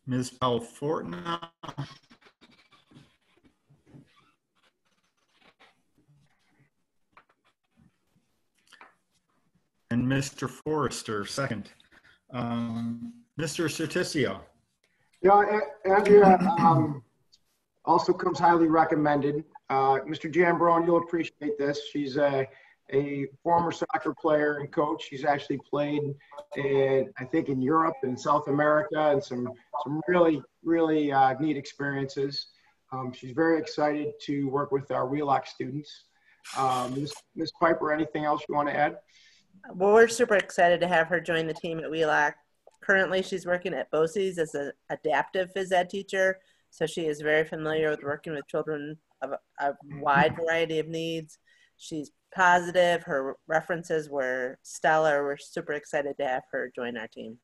Ms. Powell-Fortna. And Mr. Forrester, second. Mr. Certicio. Yeah, Andrea also comes highly recommended. Mr. Jambrone, you'll appreciate this. She's a former soccer player and coach. She's actually played I think in Europe and South America, and some really neat experiences. She's very excited to work with our WheeLock students. Ms. Piper, anything else you want to add? Well, we're super excited to have her join the team at WheeLock. Currently, she's working at BOCES as an adaptive phys ed teacher, so she is very familiar with working with children of a wide variety of needs. She's positive. Her references were stellar. We're super excited to have her join our team.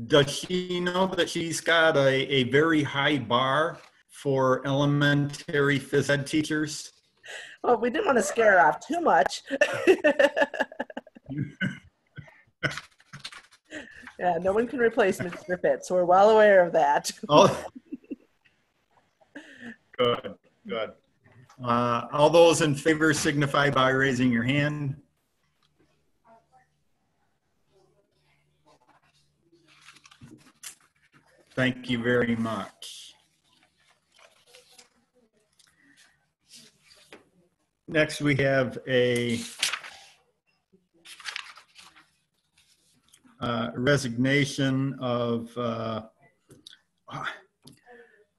Does she know that she's got a very high bar for elementary phys ed teachers? Well, we didn't want to scare her off too much. Yeah, no one can replace Mr. Fitz, so we're well aware of that. Oh, good, good. All those in favor signify by raising your hand. Thank you very much. Next, we have a resignation of,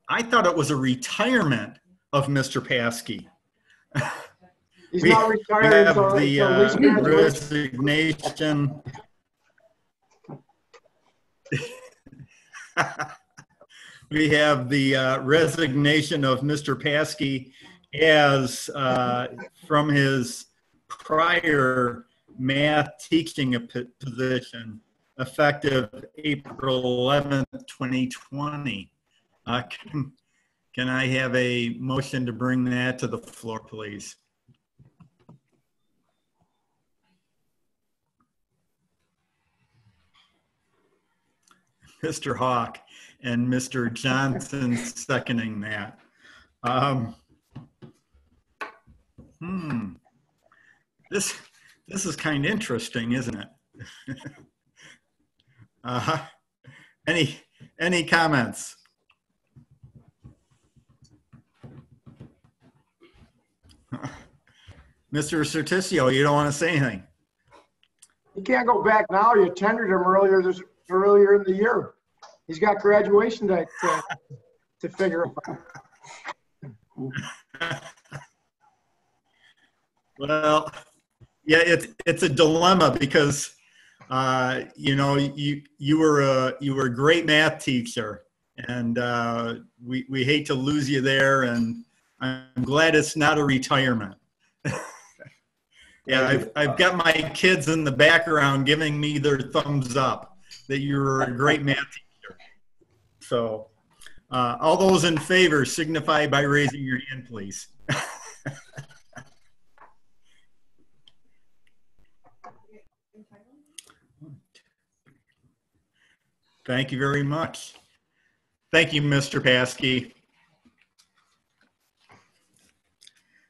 I thought it was a retirement of Mr. Pesky. He's not retired until resignation. We have the resignation of Mr. Pesky as from his prior math teaching position effective April 11th, 2020. Can I have a motion to bring that to the floor, please? Mr. Hawk and Mr. Johnson seconding that. This is kind of interesting, isn't it? Any comments? Mr. Certicio, you don't want to say anything? You can't go back now. You tendered him earlier in the year. He's got graduation day to figure out. Well, yeah, it's a dilemma because you know, you were a great math teacher, and we hate to lose you there, and I'm glad it's not a retirement. Yeah, I've got my kids in the background giving me their thumbs up that you're a great math teacher. So all those in favor signify by raising your hand, please. Thank you very much. Thank you, Mr. Pesky.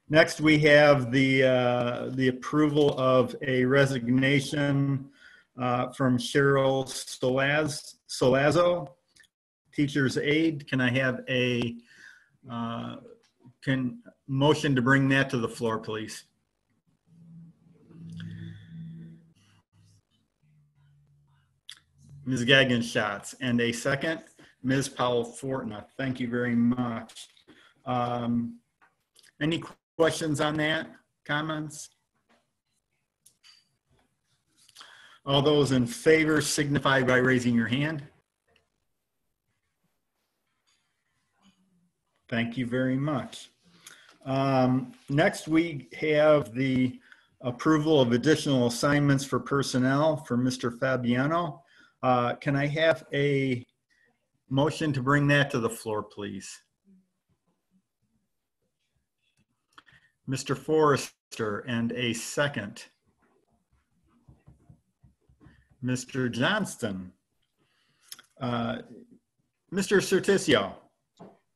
Next, we have the approval of a resignation from Cheryl Solazzo, teacher's aide. Can I have a motion to bring that to the floor, please? Ms. Gaggins-Schatz, and a second, Ms. Powell-Fortna. Thank you very much. Any questions on that? Comments? All those in favor signify by raising your hand. Thank you very much. Next, we have the approval of additional assignments for personnel for Mr. Fabiano. Can I have a motion to bring that to the floor, please? Mr. Forrester, and a second. Mr. Johnston. Mr. Certisio.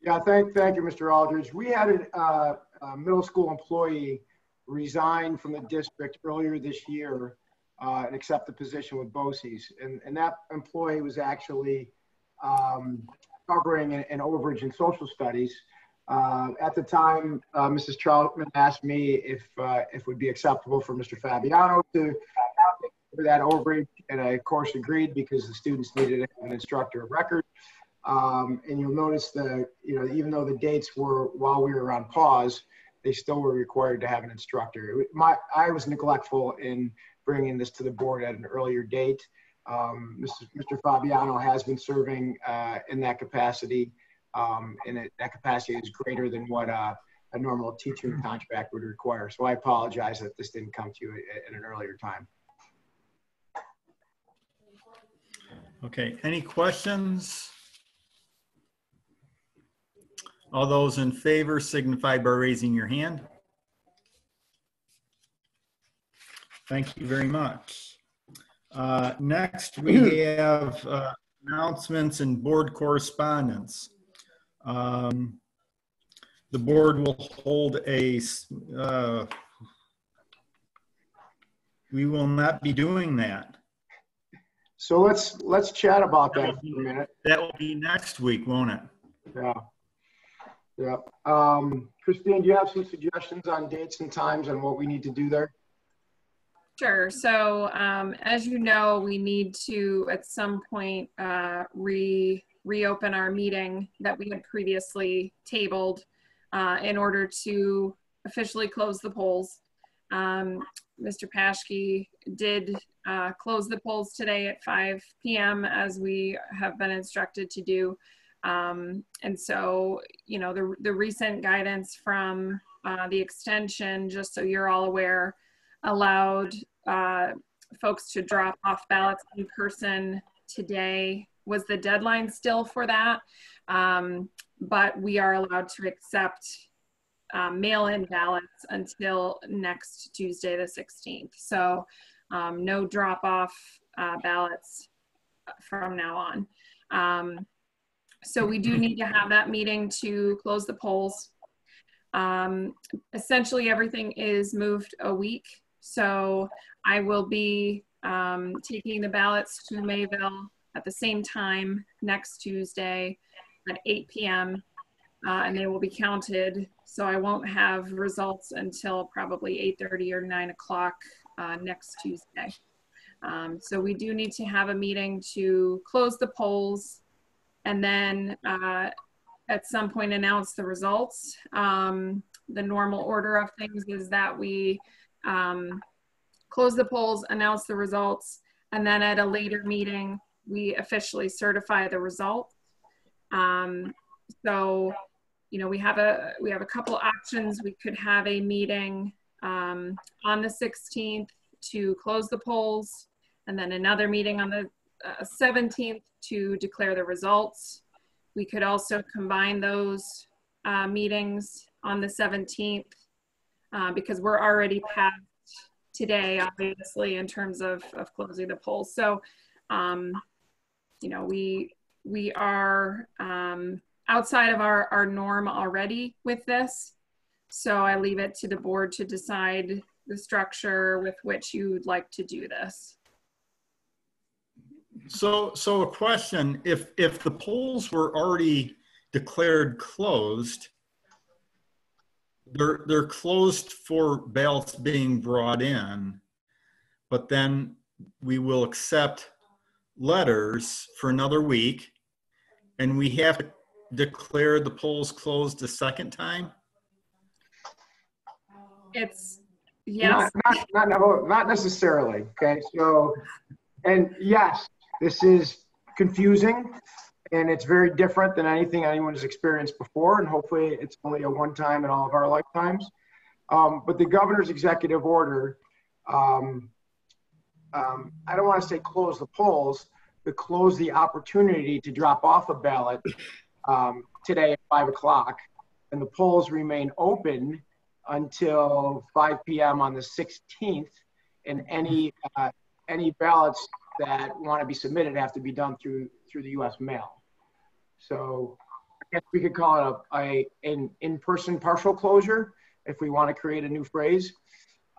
Yeah, thank you, Mr. Aldridge. We had a middle school employee resign from the district earlier this year and accept the position with BOCES. And that employee was actually covering an overage in social studies. At the time, Mrs. Troutman asked me if it would be acceptable for Mr. Fabiano to cover that overage, and I of course agreed because the students needed an instructor of record. And you'll notice that, even though the dates were while we were on pause, they still were required to have an instructor. I was neglectful in bringing this to the board at an earlier date. Mr. Fabiano has been serving in that capacity, and that capacity is greater than what a normal teaching contract would require. So I apologize that this didn't come to you at an earlier time. Okay, any questions? All those in favor signify by raising your hand. Thank you very much. Next, we have announcements and board correspondence. The board will hold we will not be doing that. So let's chat about that for a minute. That will be next week, won't it? Yeah. Yeah. Christine, do you have some suggestions on dates and times and what we need to do there? Sure. So as you know, we need to at some point reopen our meeting that we had previously tabled in order to officially close the polls. Mr. Pesky did close the polls today at 5 p.m. as we have been instructed to do. And so, the recent guidance from the extension, just so you're all aware, allowed folks to drop off ballots in person today. Was the deadline still for that? But we are allowed to accept mail-in ballots until next Tuesday, the 16th. So no drop-off ballots from now on. So we do need to have that meeting to close the polls. Essentially everything is moved a week. So I will be taking the ballots to Mayville at the same time next Tuesday at 8 p.m. And they will be counted. So I won't have results until probably 8:30 or 9 o'clock next Tuesday. So we do need to have a meeting to close the polls and then at some point announce the results. The normal order of things is that we close the polls, announce the results, and then at a later meeting, we officially certify the results. So, we have a couple options. We could have a meeting on the 16th to close the polls, and then another meeting on the 17th to declare the results. We could also combine those meetings on the 17th because we're already past today, obviously, in terms of closing the polls. So, we are outside of our norm already with this. So I leave it to the board to decide the structure with which you'd like to do this. So a question, if the polls were already declared closed, they're closed for ballots being brought in, but then we will accept letters for another week, and we have to declare the polls closed a second time? It's, yes. Not necessarily. Okay, so, and yes, this is confusing, and it's very different than anything anyone has experienced before, and hopefully it's only a one time in all of our lifetimes. But the governor's executive order, I don't want to say close the polls, but close the opportunity to drop off a ballot today at 5 o'clock, and the polls remain open until 5 p.m. on the 16th, and any ballots that want to be submitted have to be done through the U.S. mail. So I guess we could call it an in-person partial closure if we want to create a new phrase.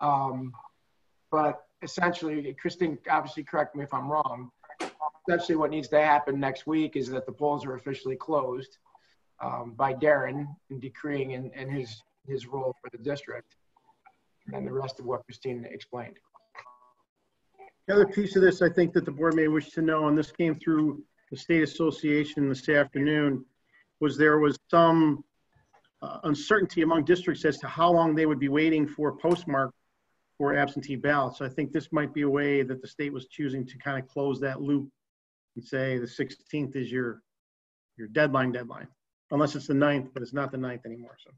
But essentially, Christine, obviously correct me if I'm wrong, essentially what needs to happen next week is that the polls are officially closed by Darren in decreeing in his role for the district, and the rest of what Christine explained. The other piece of this, I think that the board may wish to know, and this came through the state association this afternoon, was there was some uncertainty among districts as to how long they would be waiting for postmark for absentee ballots. So I think this might be a way that the state was choosing to kind of close that loop and say the 16th is your deadline, unless it's the 9th, but it's not the 9th anymore. So,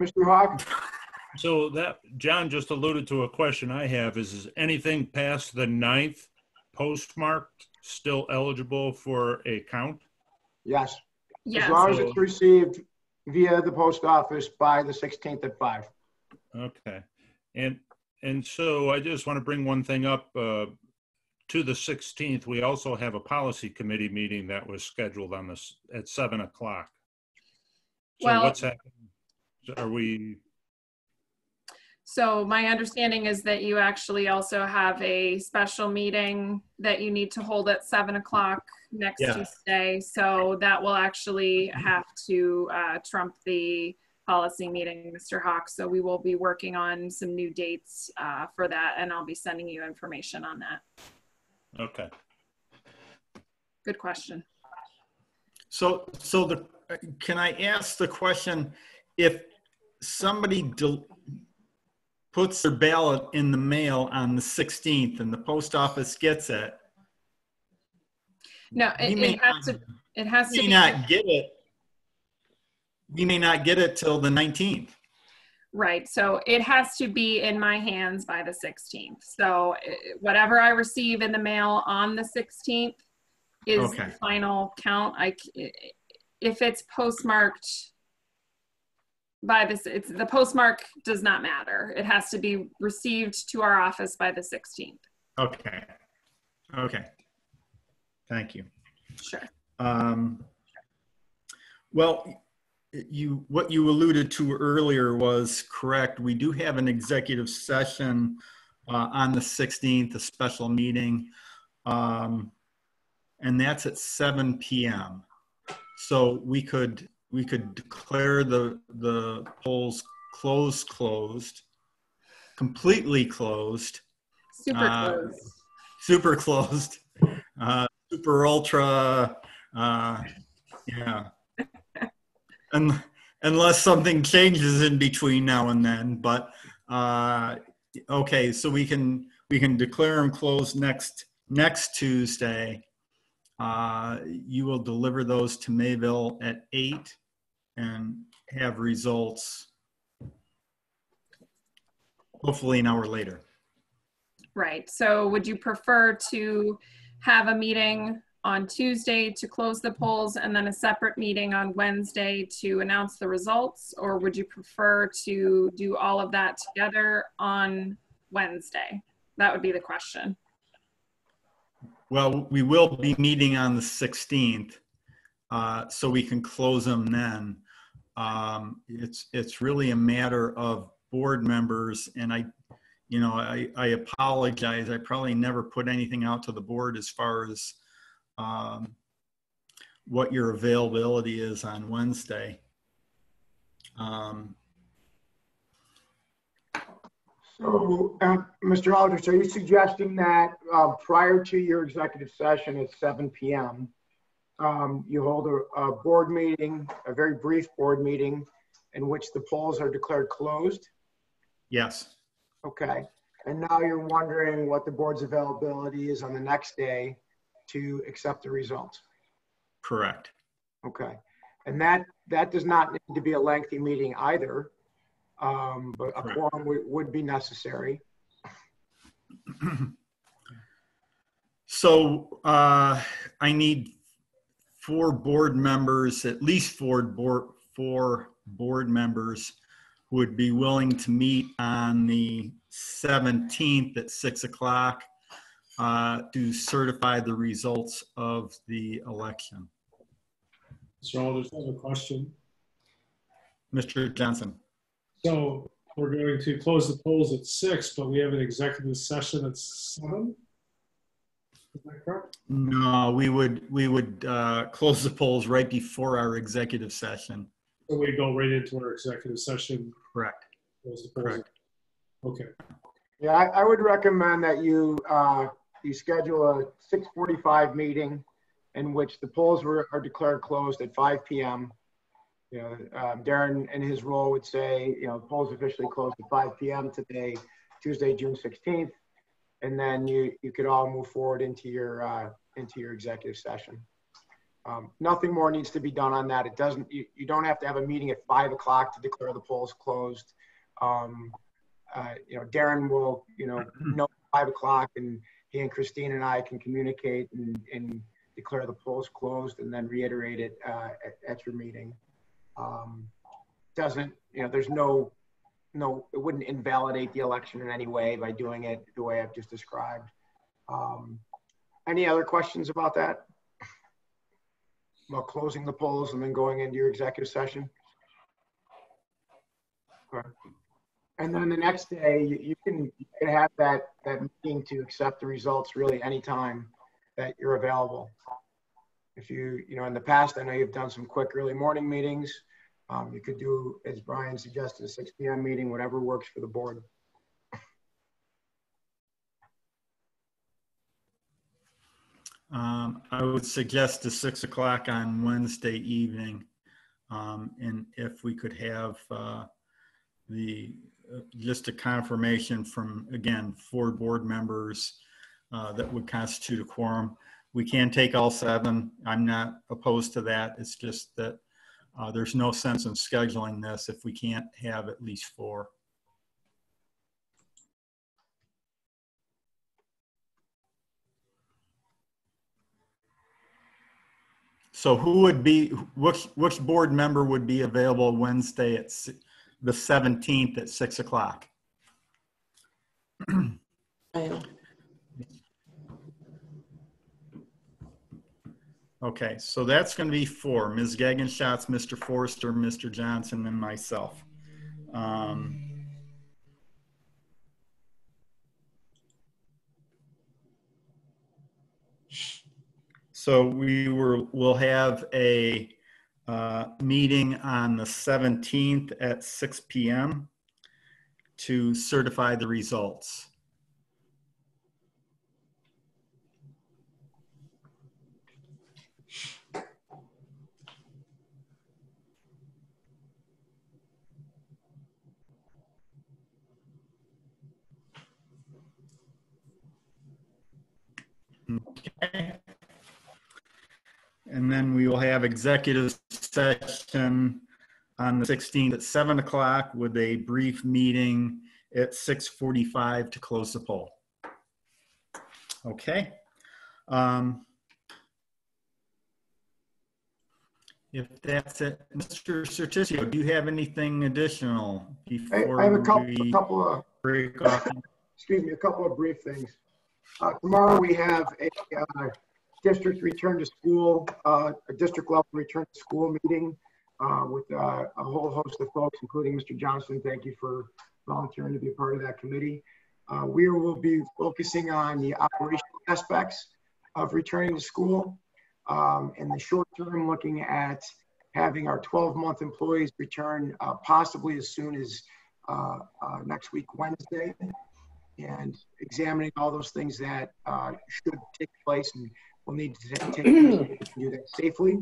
Mr. Hawk? So that John just alluded to a question I have is anything past the 9th postmarked still eligible for a count? Yes. Yes. As long as it's received via the post office by the 16th at 5. Okay. And so I just want to bring one thing up. To the 16th, we also have a policy committee meeting that was scheduled on this at 7 o'clock. So Well, what's happening? Are we? So my understanding is that you actually also have a special meeting that you need to hold at 7 o'clock next Tuesday. So that will actually have to trump the policy meeting, Mr. Hawk. So we will be working on some new dates for that, and I'll be sending you information on that. Okay. Good question. So can I ask the question, if somebody puts their ballot in the mail on the 16th and the post office gets it? No, it has to be. Not get it. We may not get it till the 19th. Right. So it has to be in my hands by the 16th. So whatever I receive in the mail on the 16th is the final count. If it's postmarked by this, the postmark does not matter. It has to be received to our office by the 16th. Okay. Okay. Thank you. Sure. Well, what you alluded to earlier was correct. We do have an executive session on the 16th, a special meeting, and that's at 7 p.m. So we could declare the polls closed, completely closed, super closed, super closed, super ultra, yeah. Unless something changes in between now and then, but okay, so we can declare them closed next Tuesday. You will deliver those to Mayville at 8 and have results hopefully an hour later. Right. So would you prefer to have a meeting on Tuesday to close the polls and then a separate meeting on Wednesday to announce the results? Or would you prefer to do all of that together on Wednesday? That would be the question. Well, we will be meeting on the 16th, so we can close them then. It's really a matter of board members, and you know, I apologize. I probably never put anything out to the board as far as what your availability is on Wednesday. So, Mr. Aldrich, are you suggesting that prior to your executive session at 7 p.m., you hold a board meeting, a very brief board meeting, in which the polls are declared closed? Yes. Okay. And now you're wondering what the board's availability is on the next day to accept the results? Correct. Okay. And that does not need to be a lengthy meeting either, but a quorum would be necessary. So I need 4 board members, at least four board members who would be willing to meet on the 17th at 6 o'clock to certify the results of the election. Mr. Aldrich, I have a question. Mr. Johnson. So we're going to close the polls at 6, but we have an executive session at 7? Is that correct? No, we would close the polls right before our executive session. So we go right into our executive session. Correct. Close the polls. Correct. Okay. Yeah, I would recommend that you schedule a 6:45 meeting in which the polls are declared closed at 5 p.m. You know, Darren in his role would say, you know, the polls officially closed at 5 p.m. today, Tuesday, June 16th, and then you could all move forward into your executive session. Nothing more needs to be done on that. It doesn't. You don't have to have a meeting at 5 o'clock to declare the polls closed. You know, Darren will, you know 5 o'clock, and he and Christine and I can communicate and declare the polls closed, and then reiterate it at your meeting. Doesn't, you know, there's no, it wouldn't invalidate the election in any way by doing it the way I've just described. Any other questions about that? About closing the polls and then going into your executive session? Okay. And then the next day, you can have that meeting to accept the results really anytime that you're available. If you know, in the past, I know you've done some quick early morning meetings. You could do, as Brian suggested, a 6 p.m. meeting, whatever works for the board. I would suggest a 6 o'clock on Wednesday evening. And if we could have just a confirmation from, again, 4 board members that would constitute a quorum. We can take all 7. I'm not opposed to that. It's just that there's no sense in scheduling this if we can't have at least 4. So who would be, which board member would be available Wednesday at the 17th at 6 o'clock? Okay, so that's going to be 4. Ms. Gagenschatz, Mr. Forrester, Mr. Johnson, and myself. So we'll have a meeting on the 17th at 6 p.m. to certify the results. Okay. And then we will have executive session on the 16th at 7 o'clock with a brief meeting at 6:45 to close the poll. Okay. If that's it, Mr. Certicio, do you have anything additional before I have a couple of break off? Excuse me, a couple of brief things. Tomorrow we have a district return to school, a district level return to school meeting with a whole host of folks, including Mr. Johnson. Thank you for volunteering to be a part of that committee. We will be focusing on the operational aspects of returning to school. In the short term, looking at having our 12-month employees return possibly as soon as next week, Wednesday, and examining all those things that should take place and will need to take place to do that safely.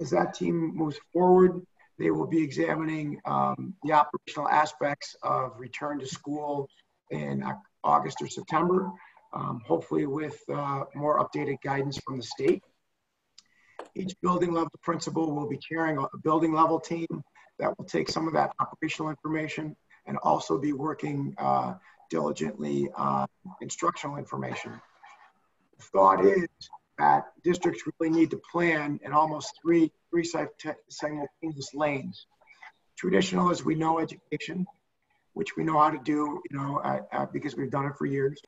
As that team moves forward, they will be examining the operational aspects of return to school in August or September, hopefully with more updated guidance from the state. Each building level principal will be chairing a building level team that will take some of that operational information and also be working diligently on instructional information. The thought is that districts really need to plan in almost three simultaneous lanes. Traditional, as we know, education, which we know how to do, because we've done it for years.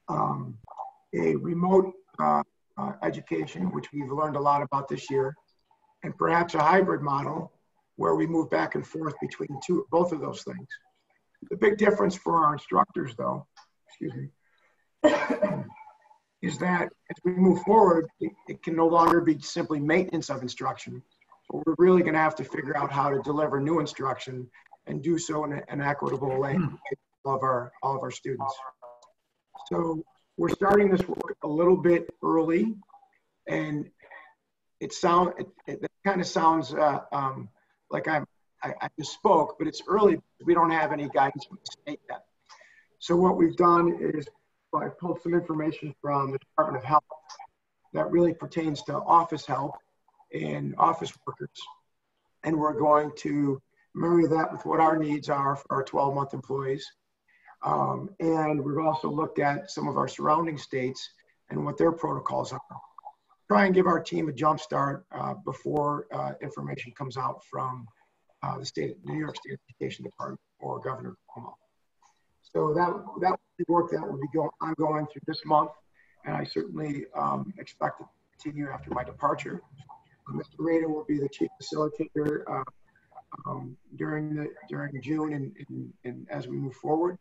A remote education, which we've learned a lot about this year, and perhaps a hybrid model where we move back and forth between both of those things. The big difference for our instructors, though, is that as we move forward, it can no longer be simply maintenance of instruction, but we're really going to have to figure out how to deliver new instruction and do so in an equitable way for all of our students. So we're starting this work a little bit early, and it kind of sounds like I just spoke, but it's early. We don't have any guidance from the state yet. So what we've done is I pulled some information from the Department of Health that really pertains to office help and office workers. And we're going to marry that with what our needs are for our 12-month employees. And we've also looked at some of our surrounding states and what their protocols are. Try and give our team a jump start before information comes out from the New York State Education Department or Governor Cuomo. So that work that will be ongoing through this month, and I certainly expect to continue after my departure. Mr. Rader will be the chief facilitator during June and as we move forward.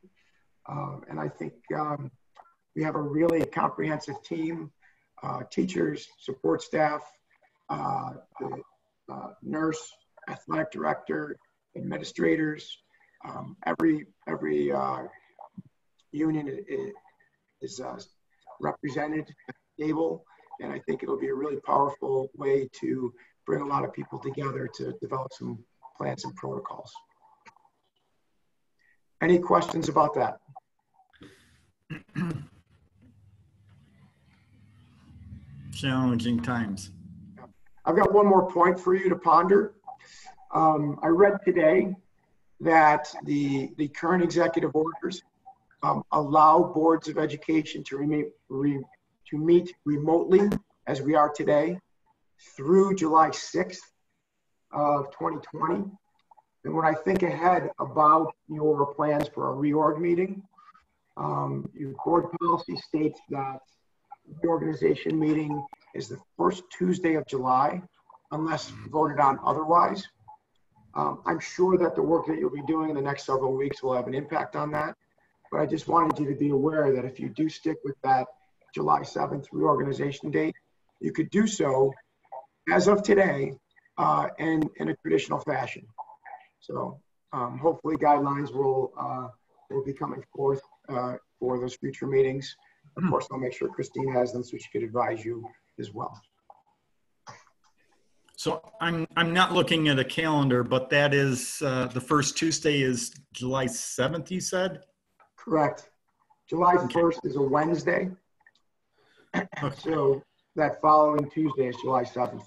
And I think we have a really comprehensive team, teachers, support staff, the nurse, athletic director, administrators, every union is represented at the table, and I think it'll be a really powerful way to bring a lot of people together to develop some plans and protocols. Any questions about that? Challenging times. I've got one more point for you to ponder. I read today that the current executive orders allow boards of education to meet remotely as we are today through July 6th of 2020. And when I think ahead about your plans for a reorg meeting, your board policy states that the organization meeting is the first Tuesday of July, unless voted on otherwise. I'm sure that the work that you'll be doing in the next several weeks will have an impact on that. But I just wanted you to be aware that if you do stick with that July 7th reorganization date, you could do so as of today in a traditional fashion. So hopefully guidelines will be coming forth for those future meetings. Of course, I'll make sure Christine has them so she could advise you as well. So I'm not looking at a calendar, but that is the first Tuesday is July 7th, you said? Correct. July 1st is a Wednesday. Okay. So that following Tuesday is July 7th.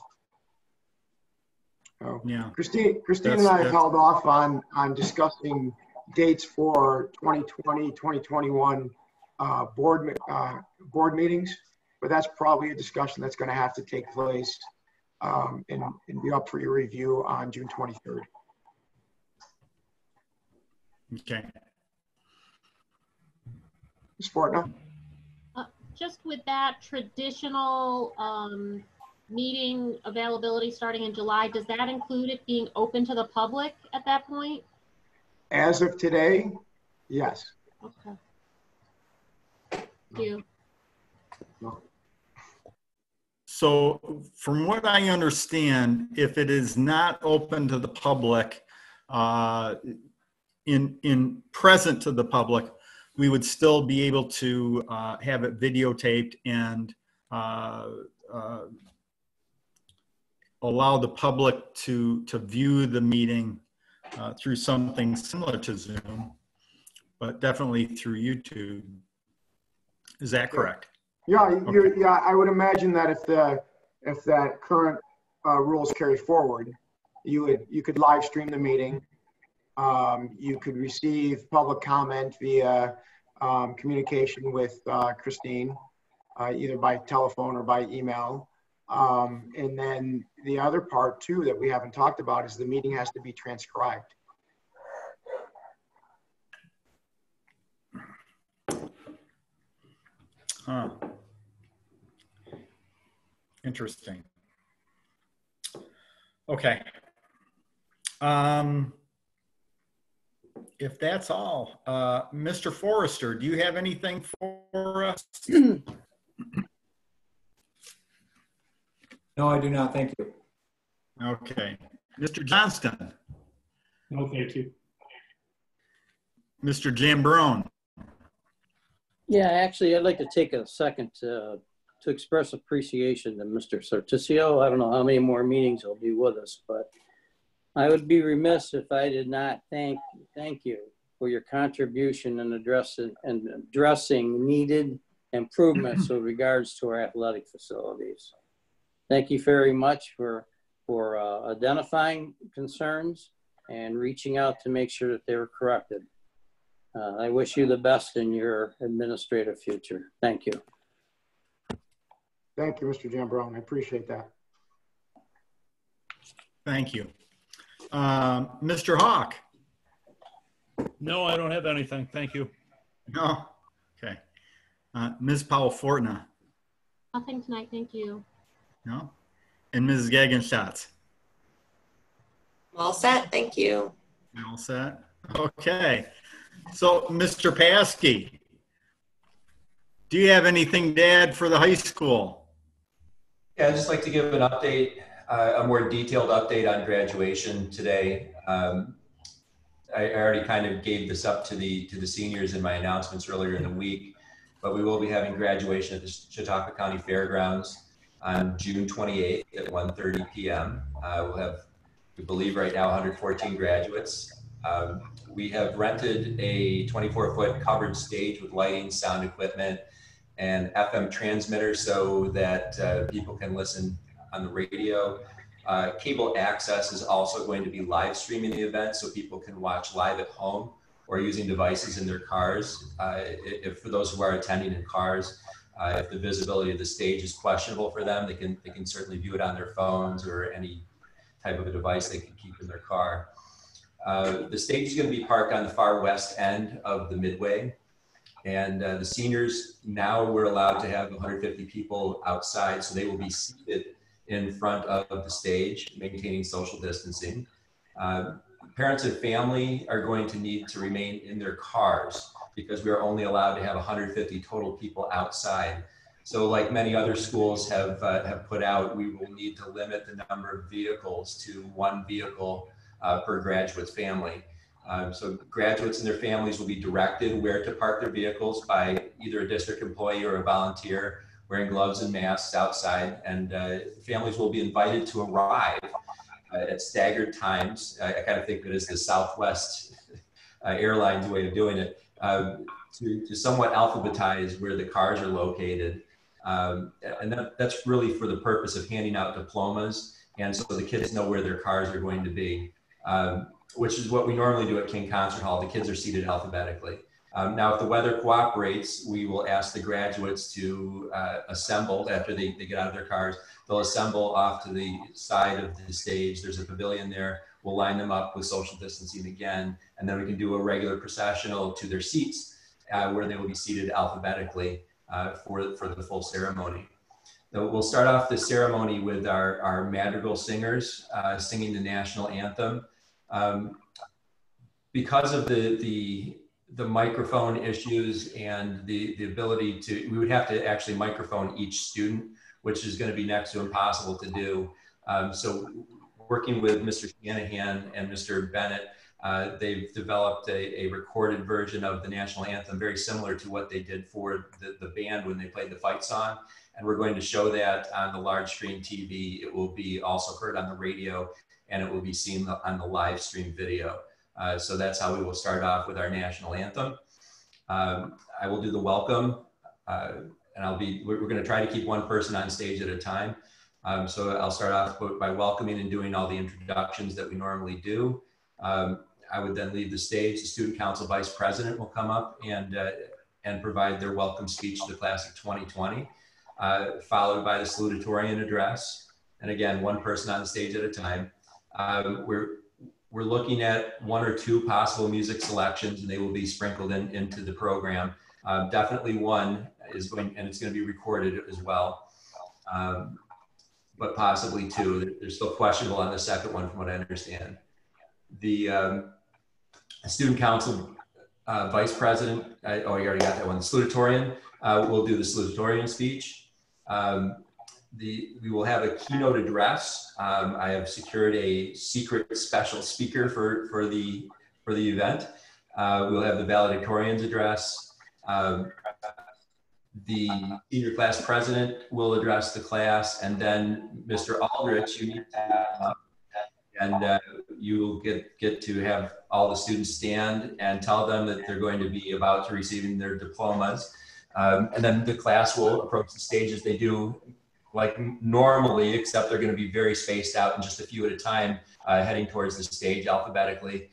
So yeah. Christine and I have held off on discussing dates for 2020, 2021 board meetings, but that's probably a discussion that's going to have to take place and be up for your review on June 23rd. Okay. Ms. Fortna? Just with that traditional meeting availability starting in July, does that include it being open to the public at that point? As of today, yes. Okay. you. So from what I understand, if it is not open to the public, in present to the public, we would still be able to have it videotaped and allow the public to view the meeting through something similar to Zoom, but definitely through YouTube. Is that correct? Yeah, Okay. yeah. I would imagine that if that current rules carry forward, you could live stream the meeting. You could receive public comment via communication with Christine, either by telephone or by email. And then the other part too that we haven't talked about is the meeting has to be transcribed. Huh. Interesting. Okay. If that's all, Mr. Forrester, do you have anything for us? No, I do not. Thank you. Okay. Mr. Johnston. No, thank you. Mr. Jambrone. Yeah, actually, I'd like to take a second to express appreciation to Mr. Sorticio. I don't know how many more meetings he'll be with us, but I would be remiss if I did not thank you for your contribution in addressing needed improvements with regards to our athletic facilities. Thank you very much for identifying concerns and reaching out to make sure that they were corrected. I wish you the best in your administrative future. Thank you. Thank you, Mr. Jambrone. I appreciate that. Thank you. Mr. Hawk. No, I don't have anything. Thank you. No. Okay. Ms. Powell-Fortna. Nothing tonight, thank you. No. And Mrs. Gagenschatz. All set, thank you. All set. Okay. So, Mr. Pesky, do you have anything to add for the high school? Yeah, I'd just like to give an update, a more detailed update on graduation today. I already kind of gave this up to the seniors in my announcements earlier in the week, but we will be having graduation at the Chautauqua County Fairgrounds on June 28th at 1:30 p.m. We'll have, we believe right now, 114 graduates. We have rented a 24-foot covered stage with lighting, sound equipment, and FM transmitter so that people can listen on the radio. Cable access is also going to be live streaming the event so people can watch live at home or using devices in their cars. If for those who are attending in cars, if the visibility of the stage is questionable for them, they can certainly view it on their phones or any type of a device they can keep in their car. The stage is going to be parked on the far west end of the Midway. And the seniors, now we're allowed to have 150 people outside, so they will be seated in front of the stage, maintaining social distancing. Parents and family are going to need to remain in their cars because we are only allowed to have 150 total people outside. So like many other schools have put out, we will need to limit the number of vehicles to one vehicle per graduate's family. So graduates and their families will be directed where to park their vehicles by either a district employee or a volunteer wearing gloves and masks outside. And families will be invited to arrive at staggered times. I kind of think that is the Southwest Airlines way of doing it, to somewhat alphabetize where the cars are located. And that's really for the purpose of handing out diplomas. And so the kids know where their cars are going to be. Which is what we normally do at King Concert Hall. The kids are seated alphabetically. Now, if the weather cooperates, we will ask the graduates to assemble after they get out of their cars. They'll assemble off to the side of the stage. There's a pavilion there. We'll line them up with social distancing again, and then we can do a regular processional to their seats where they will be seated alphabetically for the full ceremony. So we'll start off the ceremony with our madrigal singers singing the national anthem. Because of the microphone issues and the ability to, we would have to actually microphone each student, which is going to be next to impossible to do. So working with Mr. Shanahan and Mr. Bennett, they've developed a recorded version of the national anthem, very similar to what they did for the band when they played the fight song. And we're going to show that on the large screen TV. It will be also heard on the radio, and it will be seen on the live stream video. So that's how we will start off with our national anthem. I will do the welcome, and we're going to try to keep one person on stage at a time. So I'll start off by welcoming and doing all the introductions that we normally do. I would then leave the stage. The student council vice president will come up and provide their welcome speech to the class of 2020, followed by the salutatorian address. And again, one person on the stage at a time. We're looking at one or two possible music selections, and they will be sprinkled into the program. Definitely one is going, and it's going to be recorded as well. But possibly two. They're still questionable on the second one, from what I understand. The student council vice president, you already got that one. The salutatorian will do the salutatorian speech. We will have a keynote address. I have secured a secret special speaker for the event. We'll have the valedictorian's address. The senior class president will address the class, and then Mr. Aldrich, you need to come up, and you will get to have all the students stand and tell them that they're going to be about to receiving their diplomas. And then the class will approach the stage as they do like normally, except they're going to be very spaced out and just a few at a time, heading towards the stage alphabetically.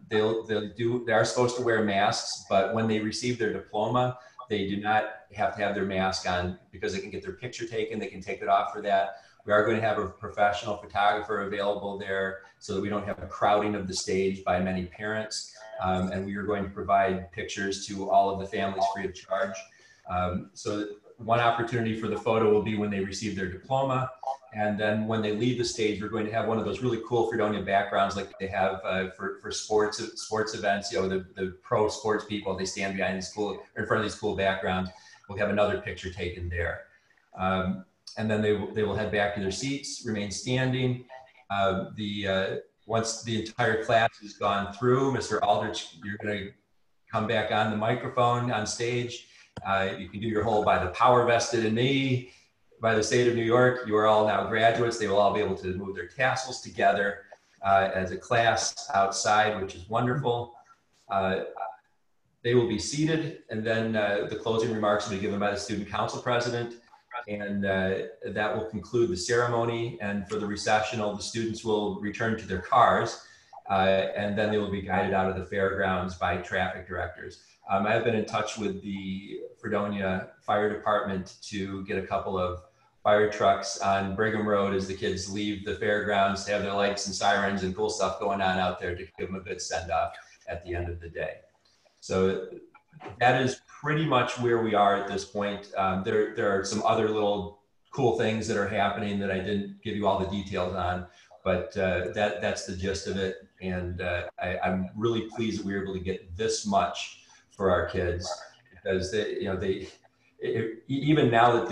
They are supposed to wear masks, but when they receive their diploma, they do not have to have their mask on because they can get their picture taken. They can take it off for that. We are going to have a professional photographer available there so that we don't have a crowding of the stage by many parents. And we are going to provide pictures to all of the families free of charge. So one opportunity for the photo will be when they receive their diploma. And then when they leave the stage, we're going to have one of those really cool Fredonia backgrounds like they have for sports events. You know, the pro sports people, they stand behind the school or in front of these cool backgrounds. We'll have another picture taken there. And then they will head back to their seats, remain standing. Once the entire class has gone through, Mr. Aldrich, you're going to come back on the microphone on stage. You can do your whole by the power vested in me, by the state of New York. You are all now graduates. They will all be able to move their tassels together as a class outside, which is wonderful. They will be seated, and then the closing remarks will be given by the student council president. And that will conclude the ceremony. And for the recessional, the students will return to their cars, and then they will be guided out of the fairgrounds by traffic directors. I have been in touch with the Fredonia Fire Department to get a couple of fire trucks on Brigham Road as the kids leave the fairgrounds to have their lights and sirens and cool stuff going on out there to give them a good send-off at the end of the day. So that is pretty much where we are at this point. There are some other little cool things that are happening that I didn't give you all the details on, but that's the gist of it. And I'm really pleased that we were able to get this much for our kids, because even now that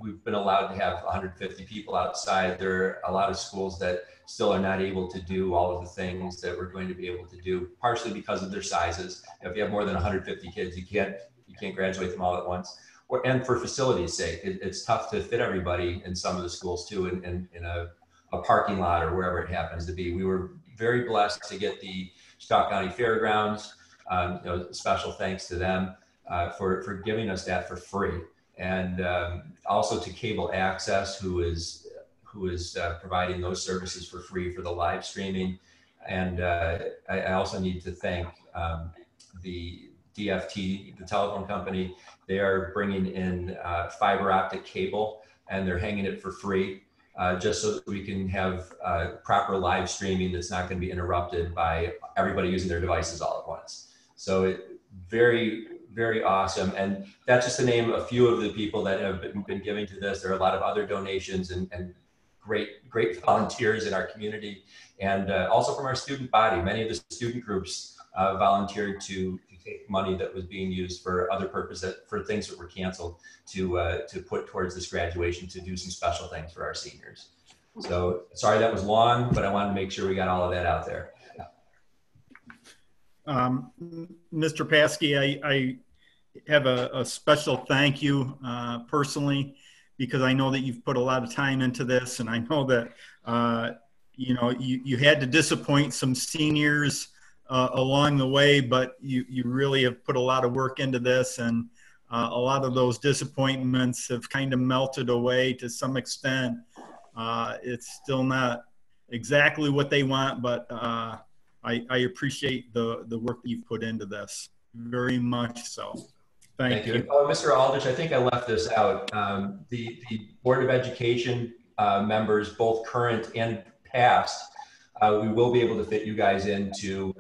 we've been allowed to have 150 people outside, there are a lot of schools that still are not able to do all of the things that we're going to be able to do, partially because of their sizes. If you have more than 150 kids, you can't graduate them all at once. And for facility's sake, it's tough to fit everybody in some of the schools too, in a parking lot or wherever it happens to be. We were very blessed to get the Stock County Fairgrounds. Special thanks to them for giving us that for free, and also to Cable Access, who is providing those services for free for the live streaming. And I also need to thank the DFT, the telephone company. They are bringing in fiber optic cable, and they're hanging it for free, just so that we can have proper live streaming that's not going to be interrupted by everybody using their devices all at once. So very, very awesome. And that's just to name a few of the people that have been giving to this. There are a lot of other donations and great volunteers in our community, and also from our student body. Many of the student groups volunteered to take money that was being used for other purposes, for things that were canceled, to put towards this graduation, to do some special things for our seniors. So sorry that was long, but I wanted to make sure we got all of that out there. Mr. Pesky, I have a special thank you personally, because I know that you've put a lot of time into this, and I know that you know, you had to disappoint some seniors along the way, but you really have put a lot of work into this, and a lot of those disappointments have kind of melted away to some extent. It's still not exactly what they want, but I appreciate the work that you've put into this very much so. Thank you. Oh, Mr. Aldrich, I think I left this out. The Board of Education members, both current and past, we will be able to fit you guys in to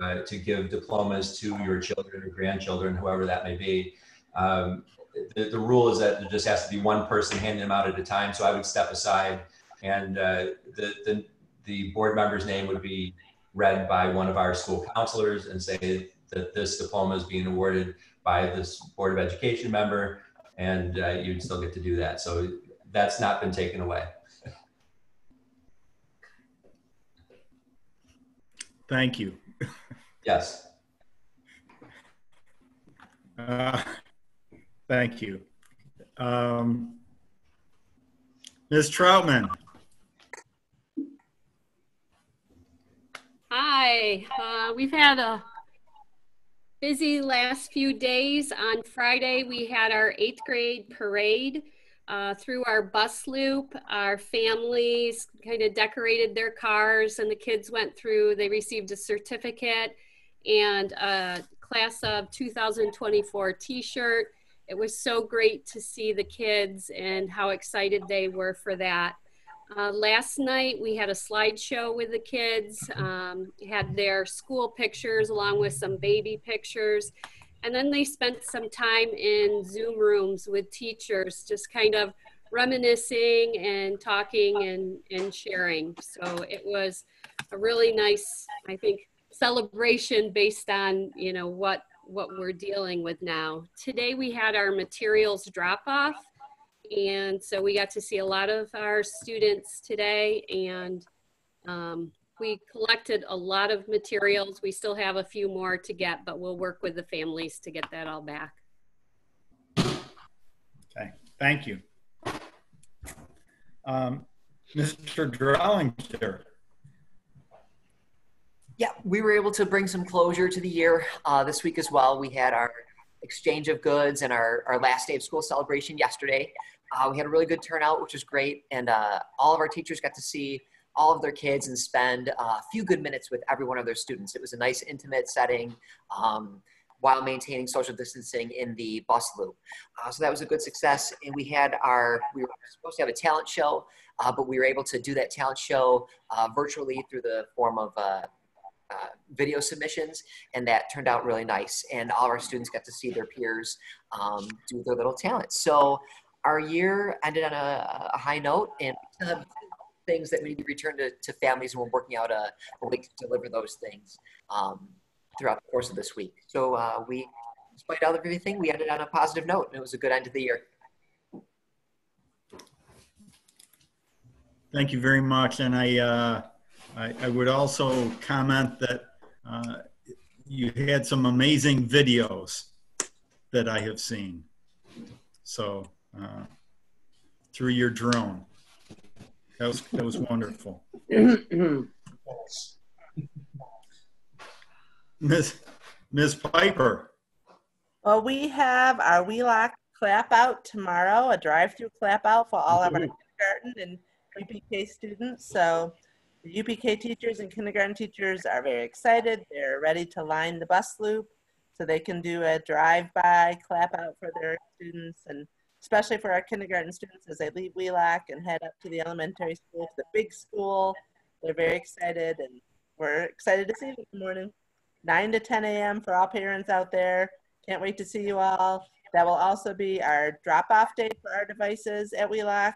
give diplomas to your children or grandchildren, whoever that may be. The rule is that there just has to be one person handing them out at a time, so I would step aside, and the board member's name would be read by one of our school counselors and say that this diploma is being awarded by this Board of Education member, and you'd still get to do that. So that's not been taken away. Thank you. Yes. Thank you. Ms. Troutman. Hi, we've had a busy last few days. On Friday, we had our 8th grade parade through our bus loop. Our families kind of decorated their cars, and the kids went through. They received a certificate and a class of 2024 t-shirt. It was so great to see the kids and how excited they were for that. Last night we had a slideshow with the kids, had their school pictures along with some baby pictures. And then they spent some time in Zoom rooms with teachers, just kind of reminiscing and talking and sharing. So it was a really nice, I think, celebration based on, you know, what we're dealing with now. Today we had our materials drop off. And so we got to see a lot of our students today, and we collected a lot of materials. We still have a few more to get, but we'll work with the families to get that all back. Okay, thank you. Mr. Drollinger. Yeah, we were able to bring some closure to the year this week as well. We had our exchange of goods and our last day of school celebration yesterday. We had a really good turnout, which was great. And all of our teachers got to see all of their kids and spend a few good minutes with every one of their students. It was a nice intimate setting while maintaining social distancing in the bus loop. So that was a good success. And we were supposed to have a talent show, but we were able to do that talent show virtually through the form of video submissions, and that turned out really nice. And all of our students got to see their peers do their little talents. So our year ended on a high note, and we still have things that we need to return to families, and we're working out a way to deliver those things throughout the course of this week. So despite all of everything, we ended on a positive note, and it was a good end to the year. Thank you very much. And I would also comment that you had some amazing videos that I have seen. So through your drone, that was wonderful. Ms. Piper. Well, we have our WELAC clap out tomorrow, a drive-through clap out for all of our kindergarten and UPK students. So the UPK teachers and kindergarten teachers are very excited. They're ready to line the bus loop so they can do a drive-by clap out for their students, and especially for our kindergarten students as they leave WELAC and head up to the elementary school, to the big school. They're very excited, and we're excited to see them in the morning. 9 to 10 a.m. for all parents out there. Can't wait to see you all. That will also be our drop-off day for our devices at WELAC.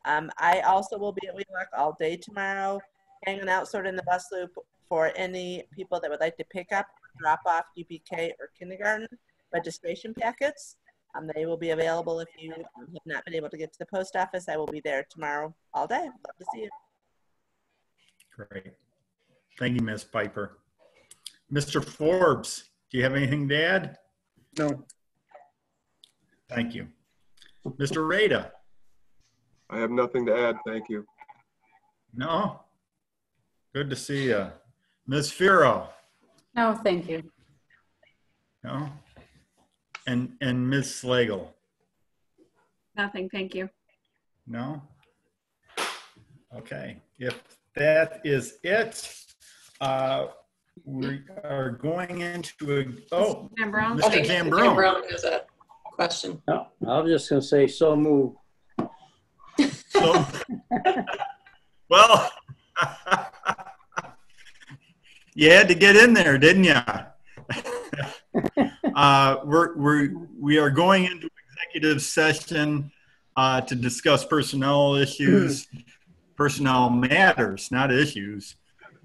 I also will be at WELAC all day tomorrow, hanging out sort of in the bus loop for any people that would like to pick up drop-off UPK or kindergarten registration packets. They will be available if you have not been able to get to the post office. I will be there tomorrow all day. Love to see you. Great. Thank you, Ms. Piper. Mr. Forbes, do you have anything to add? No. Thank you. Mr. Rada? I have nothing to add. Thank you. No? Good to see you. Ms. Firo? No, thank you. No? And Ms. Slagle? Nothing, thank you. No? Okay. If that is it, we are going into a, oh, Jambrone. Mr. Jambrone. Jambrone has a question. No, I was just going to say, so move. So, well, you had to get in there, didn't you? We are going into executive session to discuss personnel issues, personnel matters, not issues.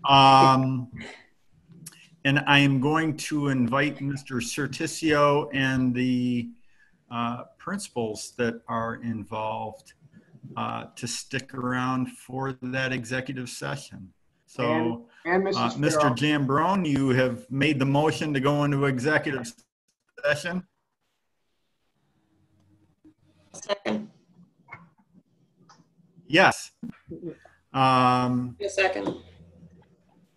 And I am going to invite Mr. Certicio and the principals that are involved to stick around for that executive session. So, and Mrs. Mr. Jambrone, you have made the motion to go into executive session. Second. Yes. A second.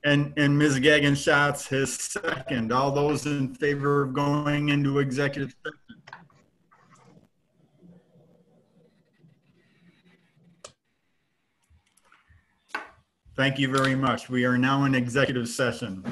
And Ms. Gagan Schatz has second. All those in favor of going into executive session? Thank you very much. We are now in executive session.